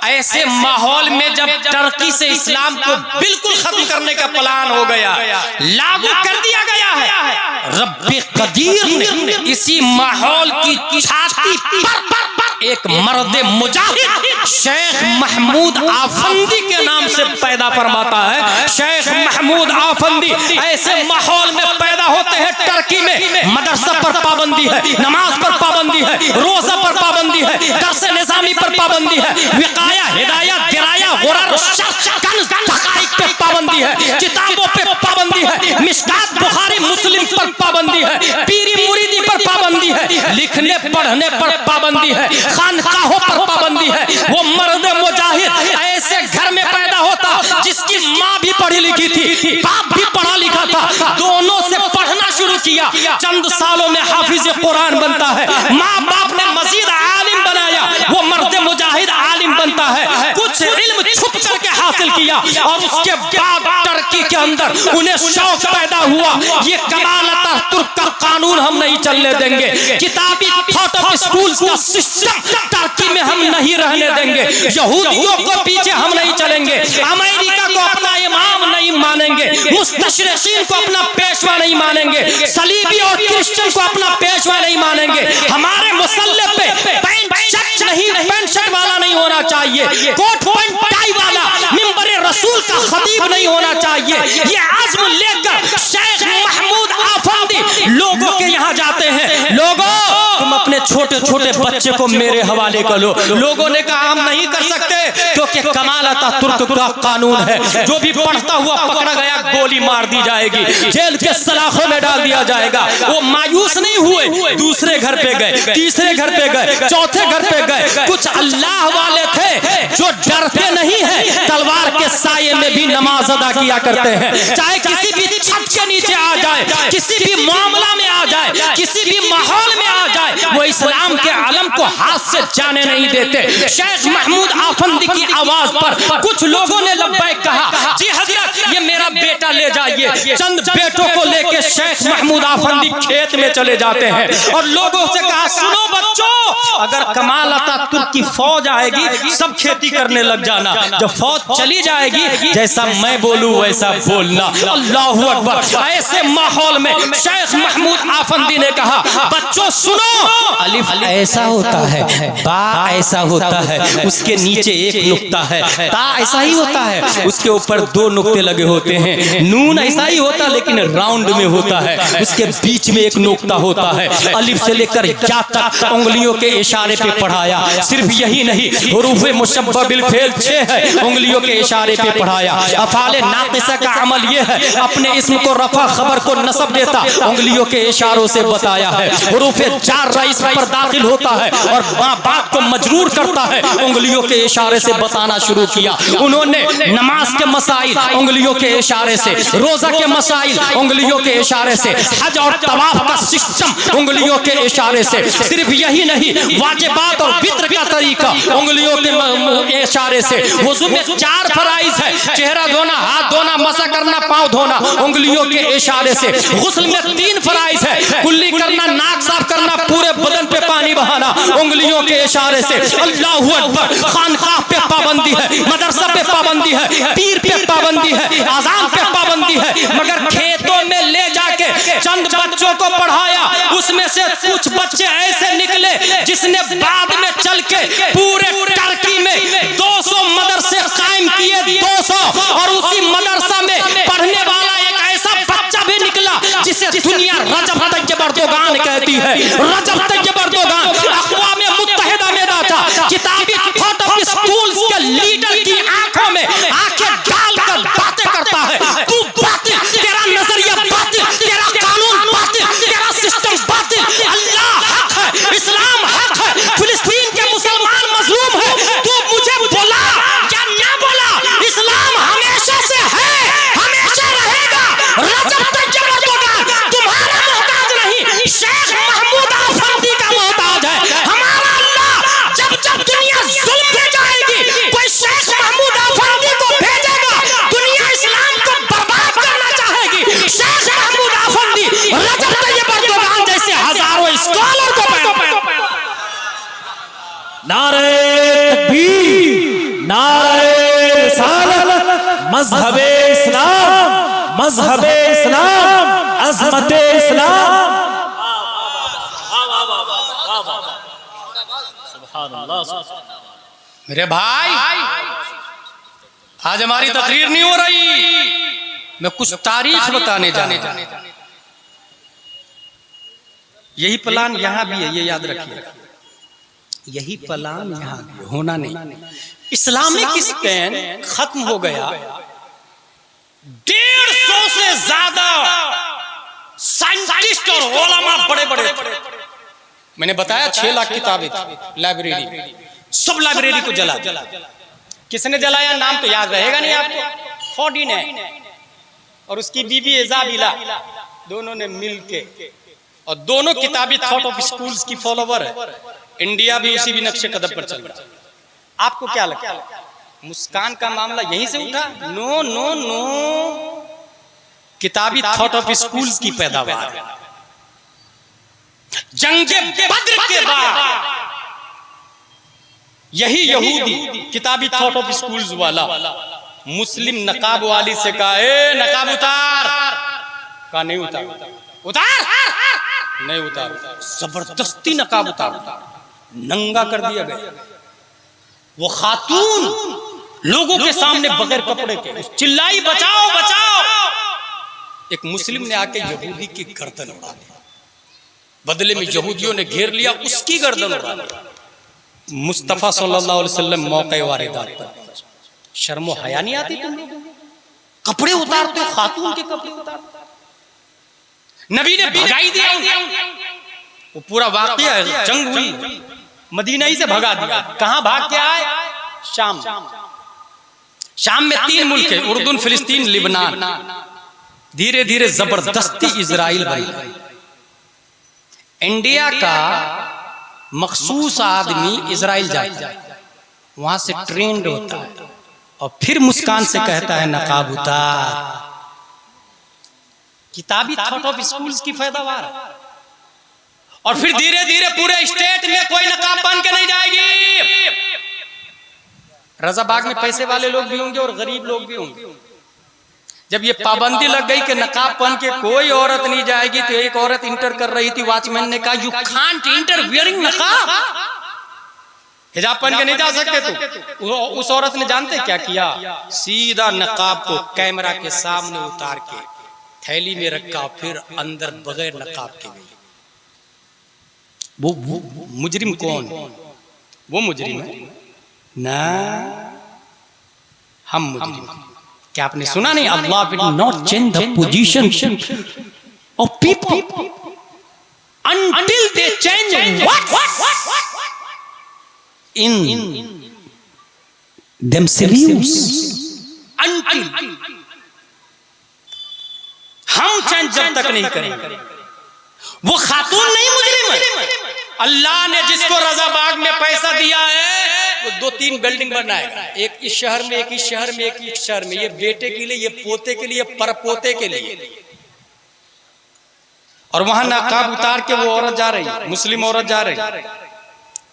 ऐसे माहौल में जब टर्की से इस्लाम को बिल्कुल खत्म करने का प्लान हो गया, लागू कर दिया गया है, रब्बे कदीर ने इसी माहौल की छाती पर एक मर्द मुजाहिद शेख महमूद आफंदी के नाम से पैदा फरमाता है। शेख महमूद आफंदी ऐसे माहौल में पैदा होते हैं। टर्की में मदरसा पर पाबंदी है, नमाज पर पाबंदी है, रोजा पर पाबंदी है, दर्स निजामी पर पाबंदी है, विकाया, हिदायत, दिराया, गुरर, कंज, हकाइक पे पाबंदी है, किताबों पे पाबंदी है, मिशकात, बुखारी, मुस्लिम पर पाबंदी है, पीरी मुरीदी पर पाबंदी है, लिखने पढ़ने पर पाबंदी है, खानकाहों पर पाबंदी है। वो मर्द मुजाहिद ऐसे घर में पैदा होता जिसकी माँ भी पढ़ी लिखी थी, बाप भी पढ़ा लिखा था, दोनों से पढ़ना शुरू किया। चंद सालों में हाफिज कुरान बनता है, माँ बाप ने मजीद आलिम बनाया, वो मर्द मुजाहिद आलिम बनता है। कुछ इल्म छुप करके हासिल किया और उसके बाद टर्की के अंदर उन्हें शौक पैदा हुआ, ये कमाल अतातुर्क का कानून हम नहीं चलने देंगे, किताबी थॉट ऑफ स्कूल्स का सिस्टम टर्की में हम नहीं रहने देंगे, यहूदियों को पीछे हम नहीं चलेंगे, अमेरिका को अपना इमाम नहीं मानेंगे, मुस्तशरिकीन को अपना पेशवा नहीं मानेंगे, सलीबी और क्रिश्चियन को अपना पेशवा नहीं मानेंगे। हमारे मुसल्ले पे पैंट शर्ट नहीं, पैंट शर्ट वाला नहीं होना चाहिए, कोट पैंट टाई वाला मिंबर रसूल का खतीब नहीं होना चाहिए। ये आज़म लेकर शेख महमूद आफंदी लोगों के यहाँ जाते हैं, लोगों तुम अपने छोटे छोटे बच्चे को मेरे हवाले कर लो। लोगों ने कहा हम नहीं कर सकते क्योंकि कमाल अतातुर्क का कानून है, जो भी पढ़ता हुआ पकड़ा गया गोली मार दी जाएगी, जेल के सलाखों में डाल दिया जाएगा। वो मायूस नहीं हुए, दूसरे घर पे गए, तीसरे घर पे गए, चौथे घर पे गए। कुछ अल्लाह वाले थे जो डरते नहीं है, तलवार के साये में भी नमाज अदा किया करते हैं, चाहे किसी भी छत के नीचे आ जाए, किसी भी मामला में आ जाए, किसी भी माहौल में आ जाए, वो इस्लाम के आलम को हाथ से जाने नहीं देते। शेख महमूद आफंदी की आवाज पर कुछ लोगों ने लब्बैक कहा, जी हजरत ये मेरा बेटा बेटा ले जाइए। चंद बेटों को लेके शेख महमूद आफंदी खेत में चले जाते हैं और लोगों से कहा, सुनो बच्चों, अगर कमाल अतातुर्क की फौज आएगी सब खेती करने लग जाना, जब फौज चली जाएगी जैसा मैं बोलूं वैसा बोलना। अल्लाहू अकबर। ऐसे माहौल में शेख महमूद आफंदी ने कहा, बच्चों सुनो, अलिफ ऐसा होता है, बा ऐसा होता है, उसके नीचे एक नुक्ता है, ता ऐसा ही होता है, उसके ऊपर 2 नुक्ते लगे होते हैं, नून ऐसा ही होता लेकिन राउंड में होता है, उसके बीच में एक नुक्ता होता है। अलिफ से लेकर या तक उंगलियों के इशारे पे पढ़ाया। सिर्फ यही नहीं, हुरूफे मुशब्बह बिल फेल 6 है, उंगलियों के इशारे पे पढ़ाया। अफाले नाक़िसा का अमल यह है, अपने इस्म को रफा खबर को नसब देता, उंगलियों के इशारों से बताया है। हुरूफे जार रईस पर दाखिल होता है और बात को मजरूर करता है, उंगलियों के इशारे से बताना शुरू किया। उन्होंने नमाज के मसाइल उंगलियों के इशारे से, रोजा के मसाइल उंगलियों के इशारे से, हज और तवाफ का सिस्टम उंगलियों के इशारे से। सिर्फ यही नहीं, वाजिबात और वित्र का तरीका उंगलियों के इशारे से। वुज़ू में 4 फराइज है, चेहरा धोना, हाथ धोना, मसा करना, पाँव धोना, उंगलियों के इशारे से। गुस्ल में 3 फराइज है, कुल्ली करना, नाक साफ करना, पूरे बदन पे पानी बहाना, उंगलियों के इशारे से। अल्लाहू अकबर। खानकाह पे पाबंदी है, मदरसा पे पाबंदी है, पीर पे पाबंदी है, आज़ान पे पाबंदी है, मगर खेतों में ले जाके चंद बच्चों को पढ़ाया। उसमें से कुछ बच्चे ऐसे निकले जिसने बाद में चल के पूरे टर्की में 200 मदरसे कायम किए, 200। और उसी मदरसा में पढ़ने वाला एक ऐसा बच्चा भी निकला जिसे दुनिया रजब तैयब अर्दोगान कहती है। रजब तैयब अर्दोगान अक़वाम मुत्तहिदा में था, किताबी थॉट ऑफ स्कूल्स के लीडर की आंखों में आंखें डालकर बातें करता है। तू बातिल, तेरा नजरिया बातिल, तेरा कानून बातिल, तेरा सिस्टम बातिल। अल्लाह हक है, इस्लाम हक है, फिलिस्तीन के मुसलमान मजलूम है। तू मुझे बोला या ना बोला, इस्लाम हमेशा से है, हमेशा रहेगा। रजब तैयब अर्दोगान तुम्हारा मोहताज नहीं, शेख महमूद आफंदी का मोहताज है। हमारा अल्लाह जब जब दुनिया जुल्म पे जाएगी, कोई शेख महमूद आफंदी को भेजेगा। दुनिया इस्लाम को बर्बाद करना चाहेगी, शेख महमूद आफंदी, रजब तैयब अर्दोगान जैसे हजारों स्कॉलर को नारे तकबीर, नारे रिसालत, मज़हबे इस्लाम, मज़हबे इस्लाम, अज़मते इस्लाम। मेरे भाई, आज हमारी तकरीर नहीं हो रही, मैं कुछ तारीख बताने जा रहा हूं। यही प्लान यहां भी है, ये याद रखिए, यही प्लान यहां भी होना नहीं। इस्लामिक स्पेन खत्म हो गया, 150 से ज्यादा साइंटिस्ट और उलमा बड़े बड़े, मैंने बताया 6 लाख किताबें थी लाइब्रेरी, सब लाइब्रेरी को जला। किसने जलाया नाम तो याद रहेगा नहीं आपको, फॉडी ने और उसकी बीबी इजाबिला, दोनों ने मिलके, और दोनों किताबी थॉट ऑफ स्कूल्स की फॉलोवर है। इंडिया भी उसी भी नक्शे कदम पर चल रहा है। आपको क्या लगता है मुस्कान का मामला यहीं से उठा? नो नो नो, किताबी थॉट ऑफ स्कूल्स की पैदावार। जंगे बद्र के बाद यही यहूदी किताबी थॉट ऑफ स्कूल्स वाला मुस्लिम नकाब वाली से कहा, ए नकाब उतार, कहा नहीं उतार, उतार नहीं उतार, जबरदस्ती नकाब उतार, नंगा कर दिया गया। वो खातून लोगों के सामने बगैर कपड़े के चिल्लाई, बचाओ बचाओ। एक मुस्लिम ने आके यहूदी की गर्दन उड़ा दी, बदले में यहूदियों ने घेर लिया, उसकी गर्दन उड़ा दी। मुस्तफा सल्लल्लाहु अलैहि वसल्लम मौके वारिदात पर, शर्मो हया नहीं आती तुम लोगों को? कपड़े उतारते हो, खातून के कपड़े उतारते। नबी ने भगाई दिया, वो पूरा वाकया है, जंग हुई, मदीना ही से भगा दिया। कहां भाग के आए? शाम। शाम में 3 मुल्क है, उर्दून, फिलिस्तीन, लिबनान। धीरे धीरे जबरदस्ती इजराइल बन। इंडिया का मखसूस आदमी इजराइल जाता है, वहां से ट्रेंड होता है और फिर मुस्कान से कहता है नकाब उतार। किताबी थॉट ऑफ स्कूल्स की पैदावार। और फिर धीरे धीरे पूरे स्टेट में कोई नकाब पहन के नहीं जाएगी। रजाबाग में पैसे वाले लोग भी होंगे और गरीब लोग भी होंगे। जब ये पाबंदी लग गई कि नकाब पहन के कोई औरत नहीं जाएगी, तो एक औरत इंटर कर रही थी, वॉचमैन ने कहा यू कांट इंटर वियरिंग नकाब, हिजाब पहन के नहीं जा सकते। तो उस औरत ने जानते क्या किया, सीधा नकाब को कैमरा के सामने उतार के थैली में रखा, फिर अंदर बगैर नकाब के गई। वो मुजरिम कौन? वो मुजरिम है ना, हम मुजरिम। क्या आपने सुना नहीं, अल्लाह will not change the position of people until they change what in themselves। until हम चेंज जब तक नहीं करेंगे। वो खातून नहीं मुजरिम है। अल्लाह ने जिसको रजाबाग में पैसा दिया है वो 2-3 बिल्डिंग बनाएगा, एक इस शहर में, एक इस शहर में, एक इस शहर में, ये बेटे के लिए, ये पोते के लिए, परपोते के लिए। और वहां नकाब उतार के वो औरत जा रही, मुस्लिम औरत जा रही।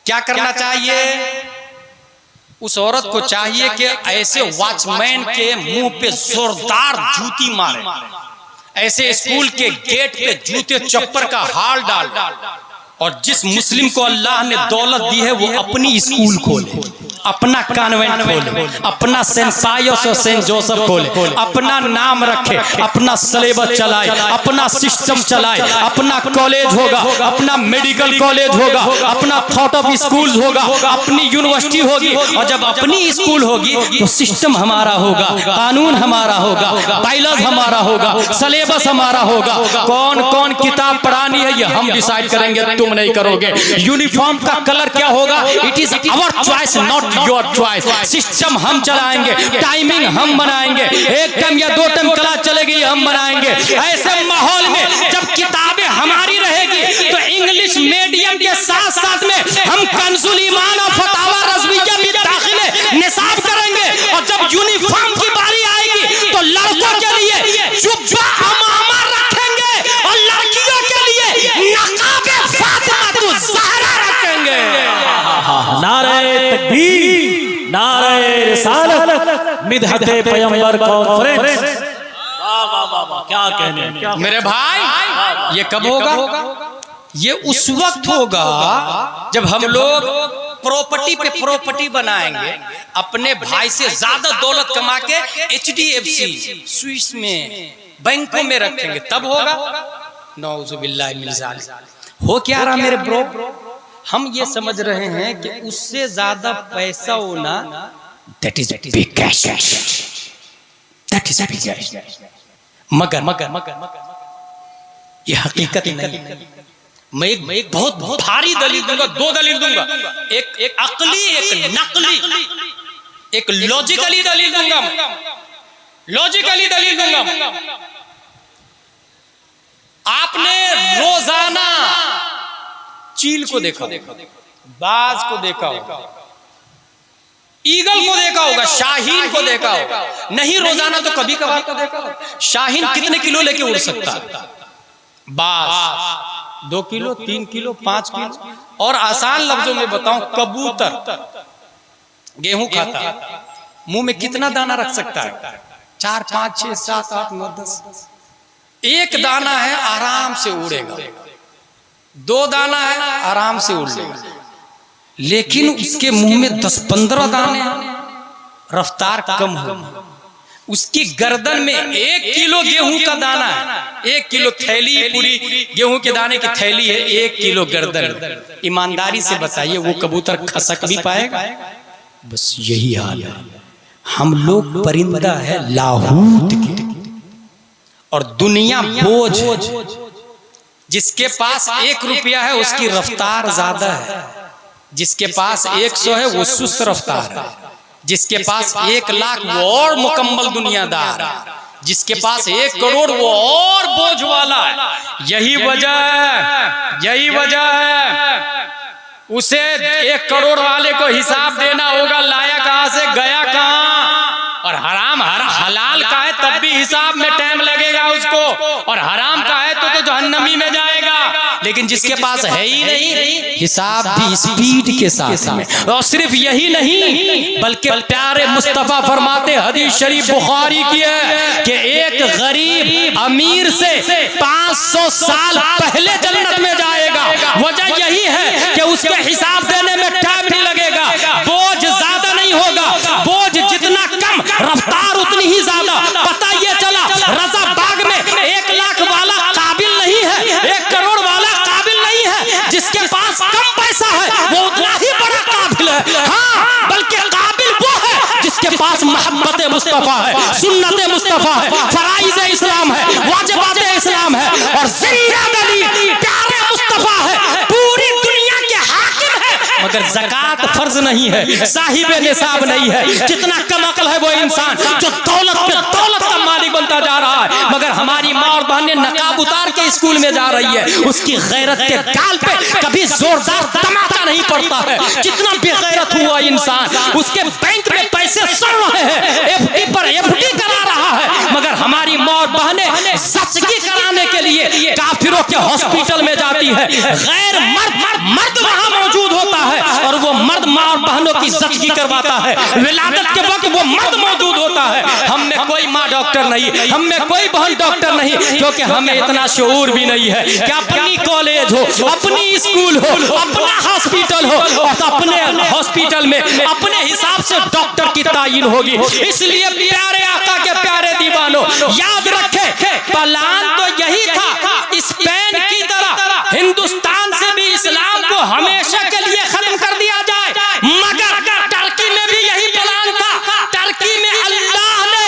क्या करना चाहिए? उस औरत को चाहिए कि ऐसे वॉचमैन के मुंह पे जोरदार जूती मारे, ऐसे स्कूल के गेट पे जूते चप्पर का हाल डाल। और जिस मुस्लिम को अल्लाह ने दौलत दी है वो अपनी स्कूल खोले, अपना कॉन्वेंट खोले, अपना सेंट पायस और सेंट जोसेफ खोले, अपना नाम रखे, अपना सिलेबस चलाए, अपना सिस्टम चलाए, अपना कॉलेज होगा, अपना मेडिकल कॉलेज होगा, अपना थॉट ऑफ स्कूल होगा, अपनी यूनिवर्सिटी होगी। और जब अपनी स्कूल होगी तो सिस्टम हमारा होगा, कानून हमारा होगा, बाइलॉज हमारा होगा, सिलेबस हमारा होगा। कौन कौन किताब पढ़ानी है ये हम डिसाइड करेंगे, तुम नहीं करोगे। यूनिफॉर्म का कलर क्या होगा, it is our choice not your choice. System हम चलाएंगे, टाइमिंग हम बनाएंगे, एक टाइम या 2 टाइम क्लास चलेगी हम बनाएंगे। ऐसे माहौल में जब किताबें हमारी रहेगी तो इंग्लिश मीडियम के साथ साथ में हम कंजुल ईमान और फतावा रज़विया भी दाखिले निसाब करेंगे। और जब यूनिफॉर्म की बारी आएगी तो लड़कों के लिए जुब्बा अमामा रखेंगे और लड़कियों के लिए नकाब फातिमा ज़हरा रखेंगे। नारे तकबीर, नारे रिसालत, मिदहते पैगंबर कॉन्फ्रेंस। वाह वाह वाह, क्या कहने मेरे भाई। ये कब होगा? ये उस वक्त होगा जब हम लोग प्रॉपर्टी पे प्रॉपर्टी बनाएंगे, अपने भाई से ज्यादा दौलत कमा के HDFC स्विस में बैंकों में रखेंगे, तब होगा। नौजुबिल्लाह मिन ज़ालिक। हो क्या रहा मेरे ब्रो? हम ये समझ रहे हैं कि उससे ज्यादा पैसा होना that is big cash, that is big cash. मगर ये हकीकत नहीं। मैं एक बहुत भारी दलील दूंगा, 2 दलील दूंगा, एक अकली, एक नकली, एक लॉजिकली दलील दूंगा। लॉजिकली दलील दूंगा। आपने रोजाना चील को देखा, बाज को देखा होगा, ईगल को देखा होगा, शाहीन को देखा होगा। नहीं रोजाना तो कभी कभार को देखा होगा। शाहीन कितने किलो लेके उड़ सकता है? बाज 2 किलो, 3 किलो, 5 किलो। और आसान लफ्जों में बताऊं, कबूतर गेहूं खाता है, मुंह में कितना दाना रख सकता है? 4, 5, 6, 7, 8, 9, 10। एक दाना है आराम से उड़ेगा, 2 दाना है आराम से उड़ लेगा। लेकिन उसके मुंह में 10-15 दाने, रफ्तार कम हो। उसकी गर्दन में 1 किलो गेहूं का दाना है, 1 किलो थैली, पूरी गेहूं के दाने की थैली है, 1 किलो गर्दन। ईमानदारी से बताइए वो कबूतर खसक भी पाएगा? बस यही हाल है। हम लोग परिंदा है लाहूत के, और दुनिया बोझ। जिसके पास 1 रुपया है उसकी रफ्तार ज्यादा है, जिसके पास 100 है वो सुस्त रफ्तार है, जिसके पास 1 लाख वो और मुकम्मल दुनियादार है, जिसके पास 1 करोड़ वो और बोझ वाला है। यही वजह है उसे 1 करोड़ वाले को हिसाब देना होगा, लाया कहां से, गया कहां। और हराम हलाल का है तब भी हिसाब में टाइम लगेगा उसको, और हराम का है तो जहन्नमी में जाएगा। लेकिन जिसके पास है ही नहीं, हिसाब भी स्पीड के साथ में। और सिर्फ यही नहीं बल्कि प्यारे मुस्तफा फरमाते, हदीस शरीफ बुखारी की है कि एक गरीब अमीर से 500 साल पहले जन्नत में जाएगा। वजह यही है कि उसके हिसाब देने में टाइम नहीं लगेगा, बोझ ज्यादा नहीं होगा, बोझ जितना कम रफ्तार उतनी ही ज्यादा। पता ये चला रजा बाग में 1 लाख वाला काबिल नहीं है, 1 करोड़ वाला काबिल नहीं है। जिसके पास कम पैसा है वो उतना ही बड़ा काबिल है। हाँ, बल्कि काबिल वो है जिसके पास मोहब्बत मुस्तफा है, सुन्नत मुस्तफा है, फराइज इस्लाम है, वाजिबात इस्लाम है, और जिंदा दलील प्यारे मुस्तफा है, पूरी दुनिया के हाकिम है। मगर ज़कात फर्ज नहीं है, साहिब निसाब नहीं है। जितना कम अकल है वो इंसान जो दौलत पे दौलत का मालिक बनता जा रहा है। मगर हमारी माँ और बहन ने नकाब उतार के स्कूल में जा रही है, उसकी गैरत के गाल पे कभी जोरदार तमाचा नहीं पड़ता है। कितना बेगैरत हुआ इंसान, उसके बैंक में पैसे सड़ रहे हैं, एफडी पर एफडी करा रहा है। मगर हमारी माँ और बहनें सचगी कराने के लिए काफिरों के हॉस्पिटल में जाती है। गैर मर्द वहां मौजूद होता है और वो मर्द माँ और बहनों की सचगी करवाता है। विलादत के वक्त वो मर्द मौजूद होता है। हम में कोई माँ डॉक्टर नहीं, हम में कोई बहन डॉक्टर नहीं, क्योंकि हमें इतना शऊर भी नहीं है कि अपनी कॉलेज हो, अपनी स्कूल हो, अपना हॉस्पिटल हो, और अपने हॉस्पिटल में अपने हिसाब से डॉक्टर की तायीन होगी। इसलिए प्यारे आका के प्यारे दीवानों, याद रखे प्लान तो यही था, स्पेन की तरह हिंदुस्तान से भी इस्लाम को हमेशा के लिए खत्म कर दिया जाए। मगर टर्की में भी यही प्लान था। टर्की में अल्लाह ने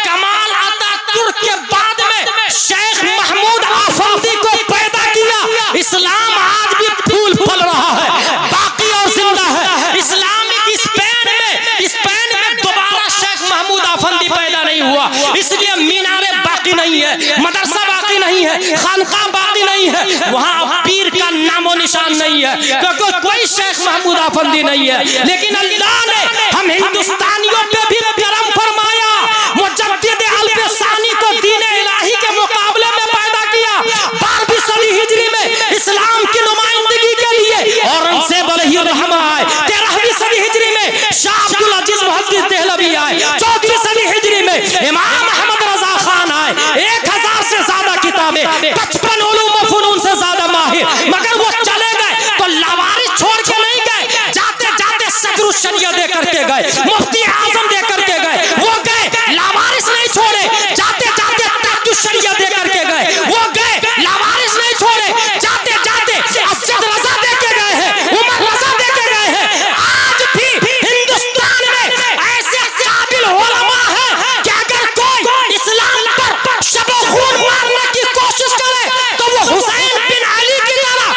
कमाल अतातुर्क के बाद में शेख महमूद आफंदी को पैदा किया। इस्लाम आज भी फूल फल रहा है, बाकी और जिंदा है। इस्लामिक स्पेन में दोबारा शेख महमूद आफंदी पैदा नहीं हुआ, इसलिए मीनारे बाकी नहीं है, मदरसा बाकी नहीं है, खानका बाकी नहीं है, वहां पीर का नामो निशान नहीं है, क्योंकि कोई शेख महमूद आफंदी नहीं है। लेकिन अल्लाह ने हम हिंदुस्तानियों पे भी करम फरमाया, मुजद्दिद अल्फसानी को दीन इलाही के मुकाबले में पैदा किया। 12वीं सदी हिजरी में इस्लाम की नुमाइंदगी के लिए औरंगजेब अलैहिर्रहमा आए। 13वीं सदी हिजरी में शाह अब्दुल अजीज मुहद्दिस देहलवी आए। 14वीं सदी हिजरी में इमाम अहमद रजा खान आए। 1000 से ज्यादा किताबें, 55 उलूम व फुनून से ज्यादा माहिर। मगर वो चले गए तो लावारिस छोड़ के नहीं गए, जाते जाते सदरुल शरिया दे करके गए, मुफ्ती आजम दे करके गए। वो गए लावारिस नहीं छोड़े, जाते जाते ताजुल शरिया दे करके गए। वो गए लावारिस नहीं छोड़े, जाते जाते अफजद रजा दे के गए हैं, उमर रजा दे के गए हैं। आज भी हिंदुस्तान में ऐसे काबिल उलमा हैं कि अगर कोई इस्लाम पर शब खून मारने की कोशिश करे तो वो हुसैन बिन अली की तरह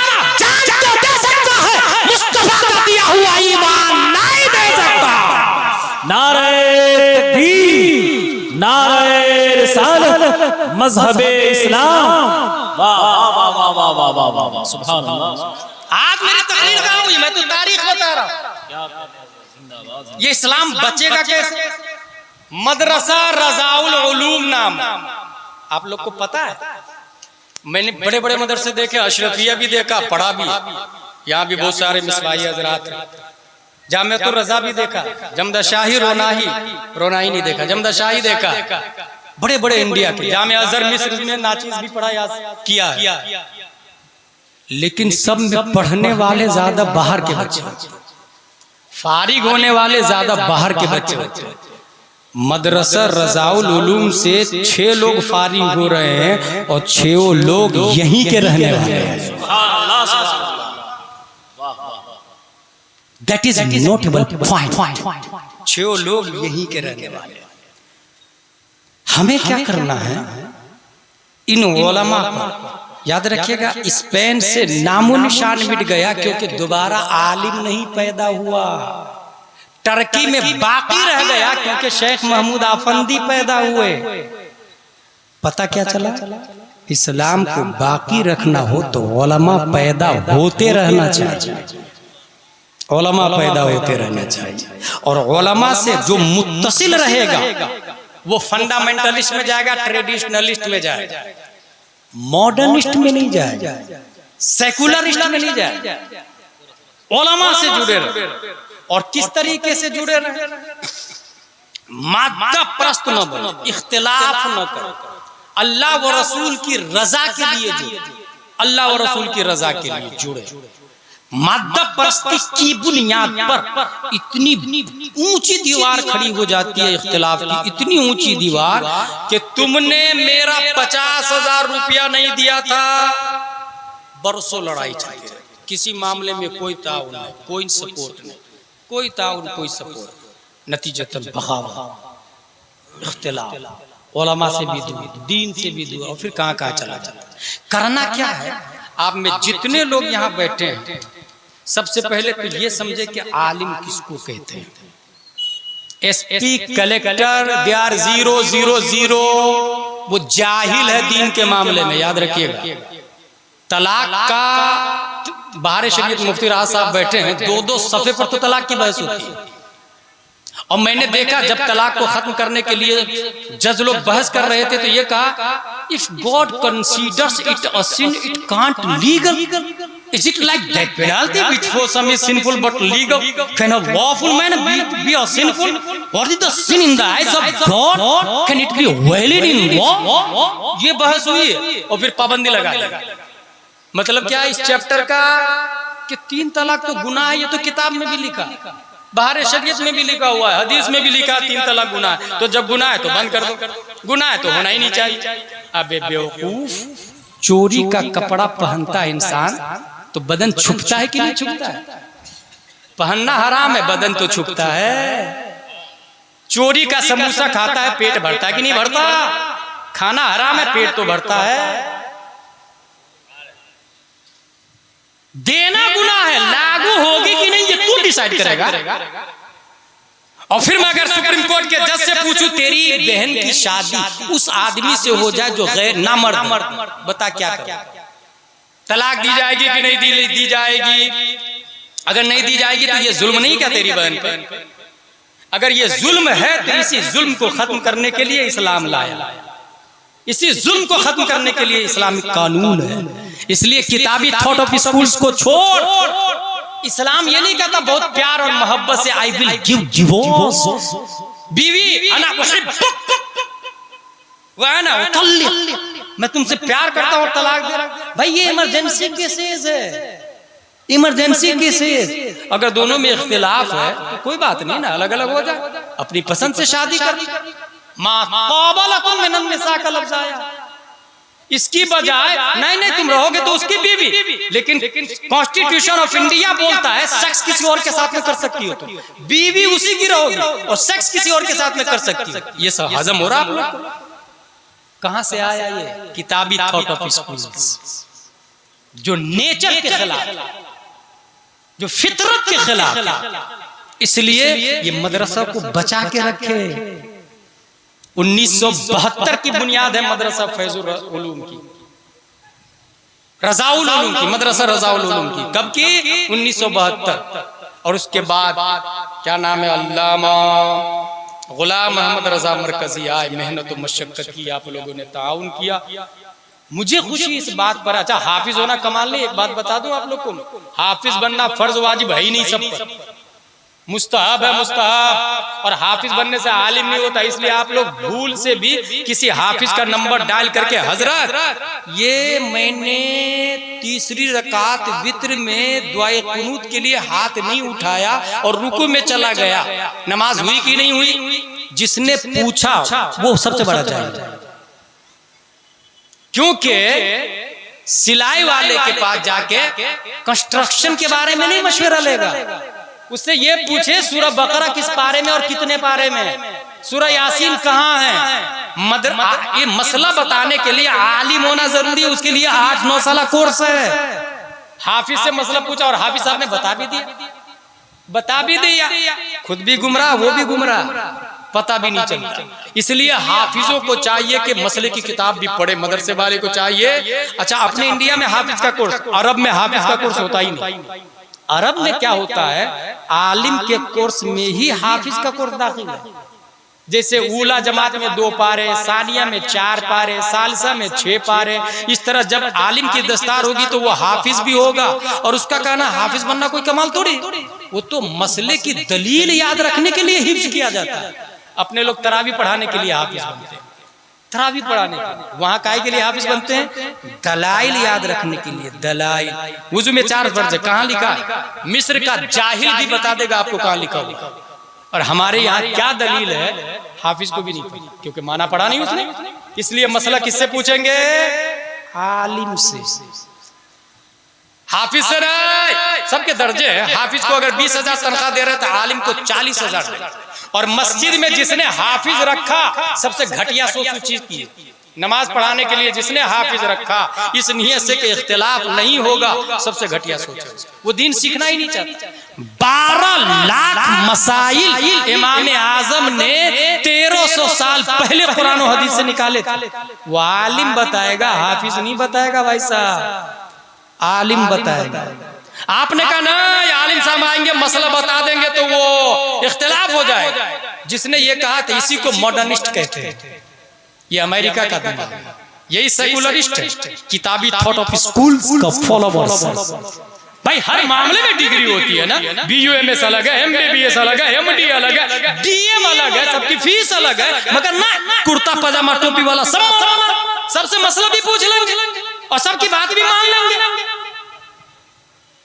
जान तो दे सकता है, मुस्तफा का दिया हुआ ईमान नहीं दे सकता। नारे तकबीर, नारे रिसालत, मजहबे इस्लाम। वाह वाह वाह वाह वाह वाह वाह वाह, सुभान अल्लाह। आज मेरी तकरीर कहाँ हुई, मैं तो तारीख बता रहा हूँ। ये इस्लाम बचेगा कैसे? मदरसा रजाउल उलूम नाम, आप लोग को पता है? मैंने बड़े बड़े मदरसे देखे, अशरफिया भी देखा, पढ़ा भी, यहाँ भी बहुत सारे मिसबाई हजरात हैं। जामिअतुर रजा भी देखा, जमदाशाही रोनाही नहीं देखा, जमदाशाही देखा। बड़े बड़े इंडिया के जामिया अजहर मिस्र में नाचीज भी पढ़ा किया है। लेकिन सब में पढ़ने वाले ज्यादा बाहर के बच्चे, फारिग होने वाले ज्यादा बाहर के बच्चे। मदरसा रजाउल उलूम से 6 लोग फारिग हो रहे हैं और 6 लोग यहीं के रहने वाले हैं। That is notable point. 6 लोग यहीं के रहने वाले हैं। हमें क्या करना है? इन उलमा को याद रखिएगा, स्पेन से नामो निशान मिट गया क्योंकि दोबारा आलिम नहीं पैदा हुआ। टर्की में बाकी रह गया क्योंकि शेख महमूद आफंदी पैदा हुए। पता क्या चला? इस्लाम को बाकी रखना हो तो उलमा पैदा होते रहना चाहिए। उलमा पैदा होते रहना चाहिए, और उलमा से जो मुत्तसिल रहेगा वो फंडामेंटलिस्ट में जाएगा, ट्रेडिशनलिस्ट में जाएगा, मॉडर्निस्ट में नहीं जाएगा, सेकुलरिस्ट में नहीं जाएगा। उलमा से जुड़े रहे, और किस तरीके से जुड़े रहे, मादा प्रस्त न बने, इख्तिलाफ न करें, अल्लाह व रसूल की रजा के लिए जुड़े, अल्लाह व रसूल की रजा के लिए जुड़े। मादा परस्ती की बुनियाद पर इतनी ऊंची दीवार खड़ी हो जाती है इख्तिलाफ की, इतनी ऊंची दीवार कि तुमने मेरा 50,000 रुपया नहीं दिया था, बरसों लड़ाई चलती रही, किसी मामले में कोई ताउन नहीं, कोई सपोर्ट नहीं, कोई ताउन कोई सपोर्ट, नतीजतन बगावत, इख्तिलाफ, उलमा से भी दूर, दीन से भी दूर, और फिर कहाँ कहाँ चला जाता। करना क्या है, आप में जितने लोग यहाँ बैठे हैं, सबसे पहले तो ये समझे कि आलिम किसको कहते हैं। एसपी, कलेक्टर, दे आर 000, वो जाहिल है दीन के मामले में, याद रखिएगा। तलाक का बाहर शरीयत मुफ्ती राज साहब बैठे हैं, 2-2 सफ़े पर तो तलाक की बहस होती है, और मैंने देखा जब तलाक को खत्म करने के लिए जज लोग बहस कर रहे थे तो ये कहा, if God considers it a sin it can't legal, is it like that penalty which for some is sinful but legal, can a lawful man be a sinful, what is the sin in the eyes of God, can it be valid in law. ये बहस हुई और फिर पाबंदी लगा दी। मतलब क्या इस चैप्टर का कि 3 तलाक तो गुनाह है, ये तो किताब में भी लिखा, बाहर शरीयत में भी लिखा हुआ है, हदीस में भी लिखा 3 तलाक गुनाह है, तो जब गुनाह है तो बंद कर दो, गुनाह है तो होना ही नहीं चाहिए। अबे बेवकूफ, चोरी का कपड़ा पहनता है इंसान तो बदन छुपता है कि नहीं छुपता है? पहनना हराम है, बदन तो छुपता है। चोरी का समोसा खाता है, पेट भरता है कि नहीं भरता? खाना हराम है, पेट तो भरता है। देना गुनाह है, लागू होगी कि नहीं ये तू डिसाइड करेगा। और फिर मैं अगर सुप्रीम कोर्ट के जज से पूछूं तेरी बहन की शादी उस आदमी से हो जाए जो गैर ना मर्द, बता क्या करेगा? तलाक दी जाएगी कि नहीं दी जाएगी? अगर नहीं दी जाएगी तो ये जुल्म नहीं क्या तेरी बहन पे? अगर ये जुल्म है तो इसी जुल्म को खत्म करने के लिए इस्लाम लाया, इसी जुल्म को खत्म करने के लिए इस्लामिक कानून है। इसलिए किताबी थॉट ऑफ स्कूल्स को छोड़, इस्लाम ये नहीं कहता बहुत प्यार और मोहब्बत से आई विल गिव डिवोर्स, बीवी अना मैं तुमसे प्यार करता हूं और तलाक दे रहा। भाई ये इमरजेंसी केसेस है, इमरजेंसी केसेस। अगर दोनों में इख्तिलाफ है तो कोई बात नहीं ना, अलग अलग हो जाए, अपनी पसंद से शादी कर। का लफ्ज आया, इसकी बजाय नहीं तुम रहोगे तो उसकी बीवी, लेकिन कॉन्स्टिट्यूशन ऑफ इंडिया बोलता है सेक्स किसी और के साथ में कर सकती हो, तो बीवी उसी की रहोगी और सेक्स किसी और के साथ में कर सकती हो। ये सब हजम हो रहा आप लोग को? कहां से आया ये किताबी थॉट ऑफ स्कूल्स, जो नेचर के खिलाफ, जो फितरत के खिलाफ। इसलिए ये मदरसा को बचा के रखे। 1972 की बुनियाद है मदरसा फैजुल उलूम की, रजाउल उलूम की, मदरसा रजाउल उलूम की। कब की? 1972। और उसके बाद क्या नाम है, अल्लामा गुलाम मोहम्मद रजा मरकजी आए, मेहनत और मशक्कत की, आप लोगों ने ताउन किया। मुझे खुशी इस बात पर। अच्छा, हाफिज होना कमाल नहीं। एक बात बता दूं आप लोग को, हाफिज बनना फर्ज वाजिब है ही नहीं, सब पर मुस्तहब है, मुस्तहब। और हाफिज बनने से आलिम नहीं होता। इसलिए आप लोग भूल से भी किसी हाफिज का नंबर डायल करके, हजरत ये मैंने तीसरी रकात वित्र में दुआए कुनूत के लिए हाथ नहीं उठाया और रुकू में चला गया, नमाज हुई कि नहीं हुई? जिसने पूछा वो सबसे बड़ा जाहिल। क्योंकि सिलाई वाले के पास जाके कंस्ट्रक्शन के बारे में नहीं मशवरा लेगा, उससे ये पूछे सूरह बकरा किस पारे में और कितने पारे में, सूरह यासीन कहाँ है। ये मसला बताने के लिए आलिम होना जरूरी है, उसके लिए 8-9 साल कोर्स है। हाफिज से मसला पूछा और हाफिज साहब ने बता भी दिया, खुद भी गुमराह, वो भी गुमराह, पता भी नहीं चलता। इसलिए हाफिजों को चाहिए कि मसले की किताब भी पढ़े, मदरसे वाले को चाहिए। अच्छा, अपने इंडिया में हाफिज का कोर्स, अरब में हाफिज का कोर्स होता ही नहीं। अरब में क्या होता है, आलिम के कोर्स में ही हाफिज का कोर्स दाखिल है। जैसे ऊला जमात में 2 पारे, सानिया में 4 पारे, सालसा में 6 पारे। इस तरह जब आलिम की दस्तार होगी तो वो हाफिज भी होगा। और उसका कहना हाफिज बनना कोई कमाल थोड़ी, वो तो मसले की दलील याद रखने के लिए हिफ्ज किया जाता है। अपने लोग तरावी पढ़ाने के लिए हाफिज बनते हैं, तरावी पढ़ाने के लिए। वहां काय के लिए हाफिज बनते हैं? दलाइल याद रखने के लिए। दलाइल वुजू में 4 फर्ज है, कहाँ लिखा? मिस्र का जाहिल भी बता देगा आपको कहाँ लिखा हुआ। और हमारे यहाँ क्या दलील है, हाफिज को भी नहीं पता, क्योंकि माना पढ़ा नहीं उसने। इसलिए मसला किससे पूछेंगे? आलिम से। हाफिज से नहीं, सबके दर्जे है। हाफिज को अगर 20,000 तनख्वाह दे रहे तो आलिम को 40,000 दे। और मस्जिद में जिसने हाफिज रखा सबसे घटिया सोच चीज की, नमाज पढ़ाने के लिए जिसने हाफिज रखा इस नियत से कि इख्तिलाफ नहीं होगा, सबसे घटिया सोच है। वो दीन सीखना ही नहीं चाहता। 12 लाख मसाइल इमाम आजम ने 1300 साल पहले कुरान और हदीस से निकाले थे। वो आलिम बताएगा, हाफिज नहीं बताएगा भाई साहब, आलिम बताएगा। आपने कहा ना आलिम साहब आएंगे मसला बता देंगे तो वो इख्तिलाफ हो जाएगा। जिसने ये कहा था इसी को मॉडर्निस्ट कहते हैं। ये अमेरिका का दिमाग, यही सेकुलरिस्ट है, किताबी थॉट ऑफ स्कूल्स का फॉलोवर्स। भाई हर मामले में डिग्री होती है ना, BUMS अलग है, MBBS अलग है, MD अलग है, DM अलग है, सबकी फीस अलग है। मगर ना, कुर्ता पजामा टोपी वाला सब सबसे मसला भी पूछ लेंगे और सबकी बात भी मान लेंगे।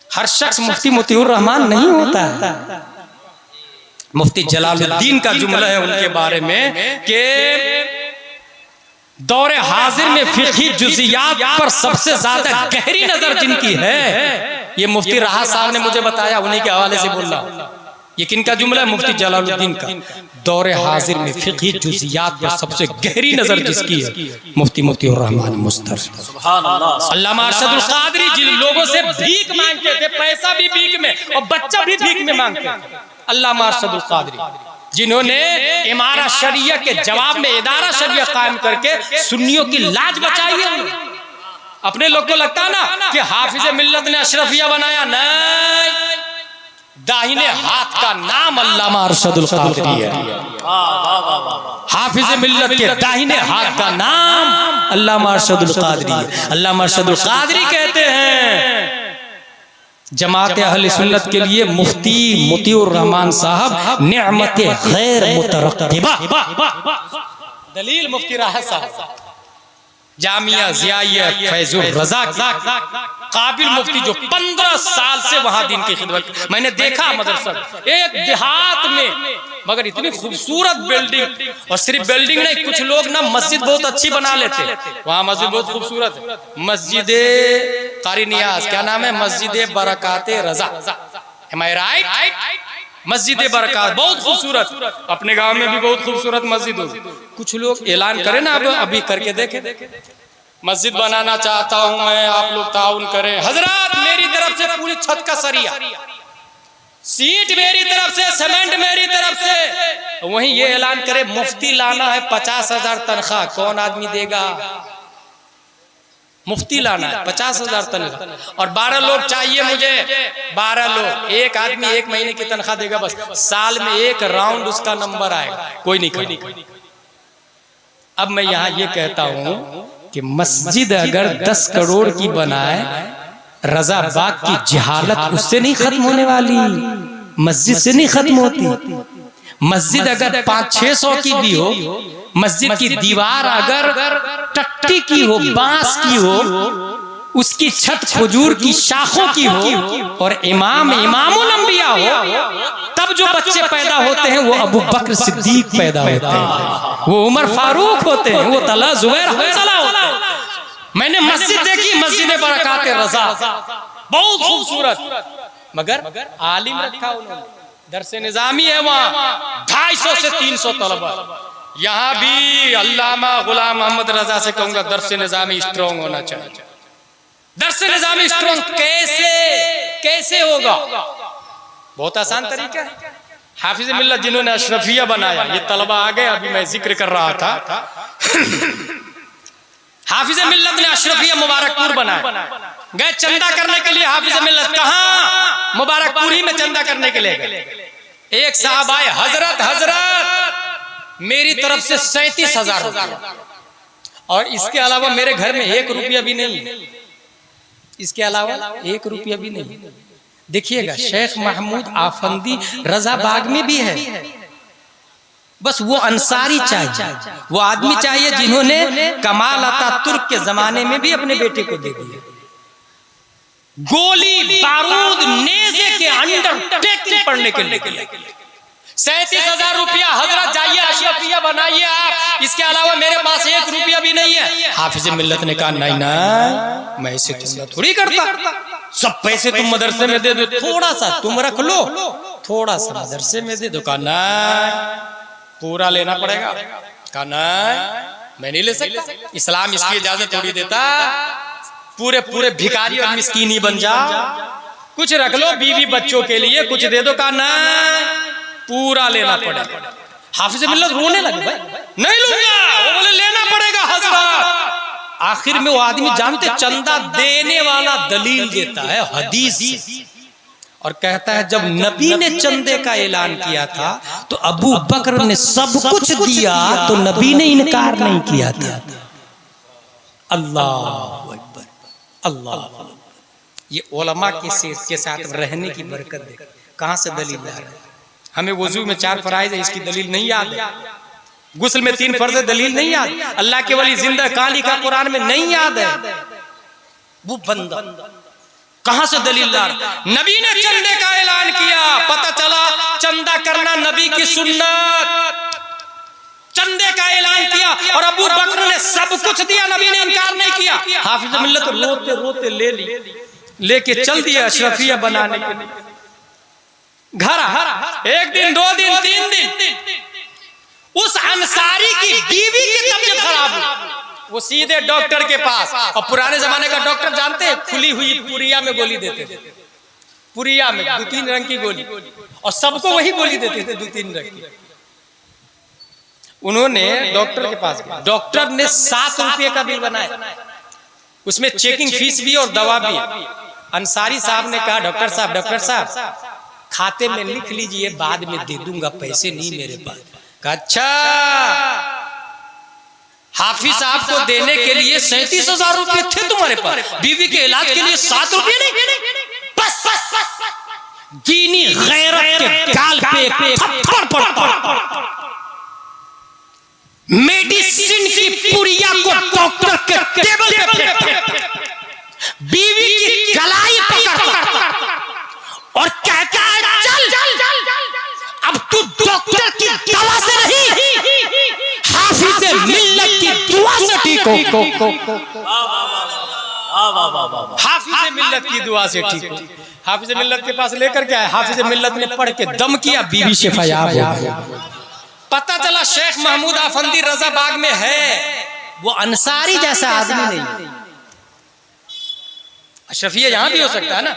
हर शख्स मुफ्ती मोतिउर रहमान नहीं होता है। मुफ्ती जलालुद्दीन का जुमला है उनके बारे में कि दौरे हाजिर में फिक़ही जुज़ियात पर सबसे ज्यादा गहरी नजर जिनकी है, ये मुफ्ती राहा साहब ने मुझे बताया, उन्हीं के हवाले से बोल रहा हूं। ये किनका जुमला है? मुफ्ती जलालुद्दीन का। दौरे हाजिर में फिक़ही जुज़ियात पर सबसे गहरी नजर जिसकी है, मुफ्ती मोतिउर रहमान मुस्तर। सुभान अल्लाह। अल्लामा अरशदुल क़ादरी जिन लोगों से भीख मांगते थे, पैसा भी भीख में और बच्चा भी भीख में मांगते थे, अल्लामा अरशदुल क़ादरी जिन्होंने इमारा शरिया के जवाब में इदारा शरिया कायम करके सुन्नियों की लाज बचाई है। अपने लोग को लगता है ना कि हाफिज मिल्लत ने अशरफिया बनाया, नहीं, दाहिने हाथ का नाम अल्लामा अरशदुल क़ादरी है। हाफिज मिल्लत के दाहिने हाथ का नाम अल्लामा अरशदुल क़ादरी है। अल्लामा अरशदुल क़ादरी कहते हैं जमात अहले सुन्नत के लिए मुफ्ती मोतिउर रहमान साहब निअमत गैर मुतरक्किबा। दलील मुफ्ती राहत साहब, जामिया ज़ियाइया फैजुर रज़ा काबिल मुफ्ती जो 15 साल से वहां दिन की खिदमत। मैंने देखा मदरसा एक देहात में, मगर इतनी खूबसूरत बिल्डिंग, और सिर्फ बिल्डिंग नहीं, कुछ लोग ना मस्जिद बहुत अच्छी बना लेते। वहां मस्जिद बहुत खूबसूरत है, मस्जिद कारी नियाज, क्या नाम है? मस्जिद बरकाते रजा, एम आई राइट? मस्जिद बरकात बहुत खूबसूरत, अपने गांव में भी बहुत खूबसूरत मस्जिद होगी। कुछ लोग ऐलान करें ना, अब अभी करके देखे, मस्जिद बनाना चाहता हूं मैं, आप लोग ताउन करें। हजरत मेरी तरफ से पूरी छत का सरिया, सीट मेरी तरफ से, सीमेंट मेरी तरफ से। वहीं ये ऐलान करे मुफ्ती लाना है 50,000 तनख्वाह, कौन आदमी देगा? मुफ्ती लाना है 50,000 तनख्वाह और 12 लोग चाहिए मुझे, 12 लोग, एक आदमी 1 महीने की तनख्वाह देगा, बस साल में 1 राउंड उसका नंबर आएगा, कोई नहीं। अब मैं यहाँ ये कहता हूँ कि मस्जिद अगर 10 करोड़ की बनाए, रजा बाग की जहालत उससे नहीं खत्म होने वाली, मस्जिद से नहीं खत्म होती। मस्जिद अगर 500-600 की भी हो, मस्जिद की दीवार अगर टट्टी की हो, बांस की हो, उसकी छत खजूर की शाखों की हो और इमाम इमामुल अंबिया हो, तब जो बच्चे पैदा होते हैं वो अबू बकर सिद्दीक पैदा होते हैं, वो उमर फारूक होते हैं, वो तला जुबैर हंसला होते हैं। मैंने मस्जिद देखी, मस्जिद बरकात रजा, बहुत खूबसूरत, मगर आलिम रखा उन्होंने, दरसे निजामी है वहाँ, 250 से 300 तलबा। यहाँ भी अल्लामा गुलाम मोहम्मद रजा से कहूंगा दरसे निजामी स्ट्रॉन्ग होना चाहिए। दरसे निजामी स्ट्रॉन्ग कैसे होगा? बहुत आसान तरीका है। हाफिज मिल्लत जिन्होंने अशरफिया बनाया, ये तलबा आ गए, अभी मैं जिक्र कर रहा था। हाफिज मिल्लत ने अशरफिया मुबारकपुर बनाया, गए चंदा करने के लिए हाफिज मिल्लत, कहाँ? मुबारकपुरी में चंदा करने के लिए गए। एक साहब आए, हजरत हजरत मेरी तरफ से 37,000 रुपया, और इसके अलावा मेरे घर में 1 रुपया भी नहीं है, इसके अलावा 1 रुपया भी नहीं। देखिएगा शेख महमूद आफंदी रजा बाग में भी है। बस वो अंसारी चाहिए, वो आदमी चाहिए जिन्होंने कमाल अतातुर्क के जमाने में भी अपने बेटे को दे दिया। गोली बारूद नेज़े के अंडरटेकिंग पढ़ने के लिए 37,000 रुपया, हजरत जाइए अशरफिया बनाइए आप, इसके अलावा मेरे पास 1 रुपया भी नहीं है। हाफिज मिल्लत ने कहा नहीं ना, मैं इसे चंदा थोड़ी करता, सब पैसे तुम मदरसे में दे दो, थोड़ा सा तुम रख लो, थोड़ा सा मदरसे में दे दो। कहा नहीं, पूरा लेना पड़ेगा। कहा नहीं, मैं नहीं ले सकता, इस्लाम इसकी इजाजत थोड़ी देता, पूरे पूरे भिखारी और मिस्कीन ही बन जाओ, कुछ रख लो बीवी बच्चों के लिए, कुछ दे दो। कहा नहीं, पूरा लेना पड़ेगा। हाफिज मिल्लत रोने लगे, भाई नहीं लूंगा, वो बोले लेना पड़ेगा हजरत। आखिर में वो आदमी जानते चंदा देने वाला दलील देता है हदीस से, और कहता है जब नबी ने चंदे का ऐलान किया था तो अबू बकर ने सब कुछ दिया, तो नबी ने इनकार नहीं किया था। अल्लाह अकबर, अल्लाह। ये उलमा के साथ रहने की बरकत देख, कहां से दलील ला रहे हैं। हमें वजू में 4 फराइज है, इसकी दलील नहीं याद है। गुस्ल में 3 फर्ज है, दलील नहीं याद। अल्लाह के वली जिंदा कहां लिखा कुरान में नहीं याद है। वो बंदा कहां से दलील ला रहा? नबी ने चंदे का ऐलान किया, पता चला चंदा करना नबी की सुन्नत, चंदे का ऐलान किया और अबू बकर ने सब कुछ दिया, नबी ने इनकार नहीं किया। हाफिज मिल्लत रोते रोते लेके चल दिया अशरफिया बनाने के लिए। घर 1 दिन 2 दिन 3 दिन उस अंसारी की बीवी की तबीयत खराब हुई, वो सीधे डॉक्टर के पास, और पुराने जमाने का डॉक्टर जानते हैं, खुली हुई पुरिया में गोली देते थे, पुरिया में 2-3 रंग की गोली, और सबको वही गोली देते थे 2-3 रंग की। उन्होंने डॉक्टर के पास गए, डॉक्टर ने 7 रुपये का बिल बनाया, उसमें चेकिंग फीस भी और दवा भी। अंसारी साहब ने कहा डॉक्टर साहब खाते में लिख लीजिए, बाद में दे दूंगा, पैसे नहीं मेरे पास। कहा अच्छा, हाफिज साहब को देने के लिए 37,000 रुपये थे तुम्हारे पास, बीवी के इलाज के लिए 7 रुपये नहीं? बस दीनी गैरत के गाल पे एक थप्पड़ पड़ता। मेडिसिन की पुरिया को डॉक्टर के टेबल पे फेंकता, बीवी की कलाई पकड़ता और कहता है चल अब तू डॉक्टर की दवा से नहीं, हाफिज मिल्लत की दुआ से ठीक हो। हाफिज मिल्लत की दुआ से ठीक हो। हाफिज मिल्लत के पास लेकर के आए, हाफिज मिल्लत ने पढ़ के दम किया, बीवी शिफायाब हो गई। पता चला शेख महमूद आफंदी रजा बाग में है, वो अंसारी जैसा आदमी नहीं। अशरफिया यहाँ भी हो सकता है ना,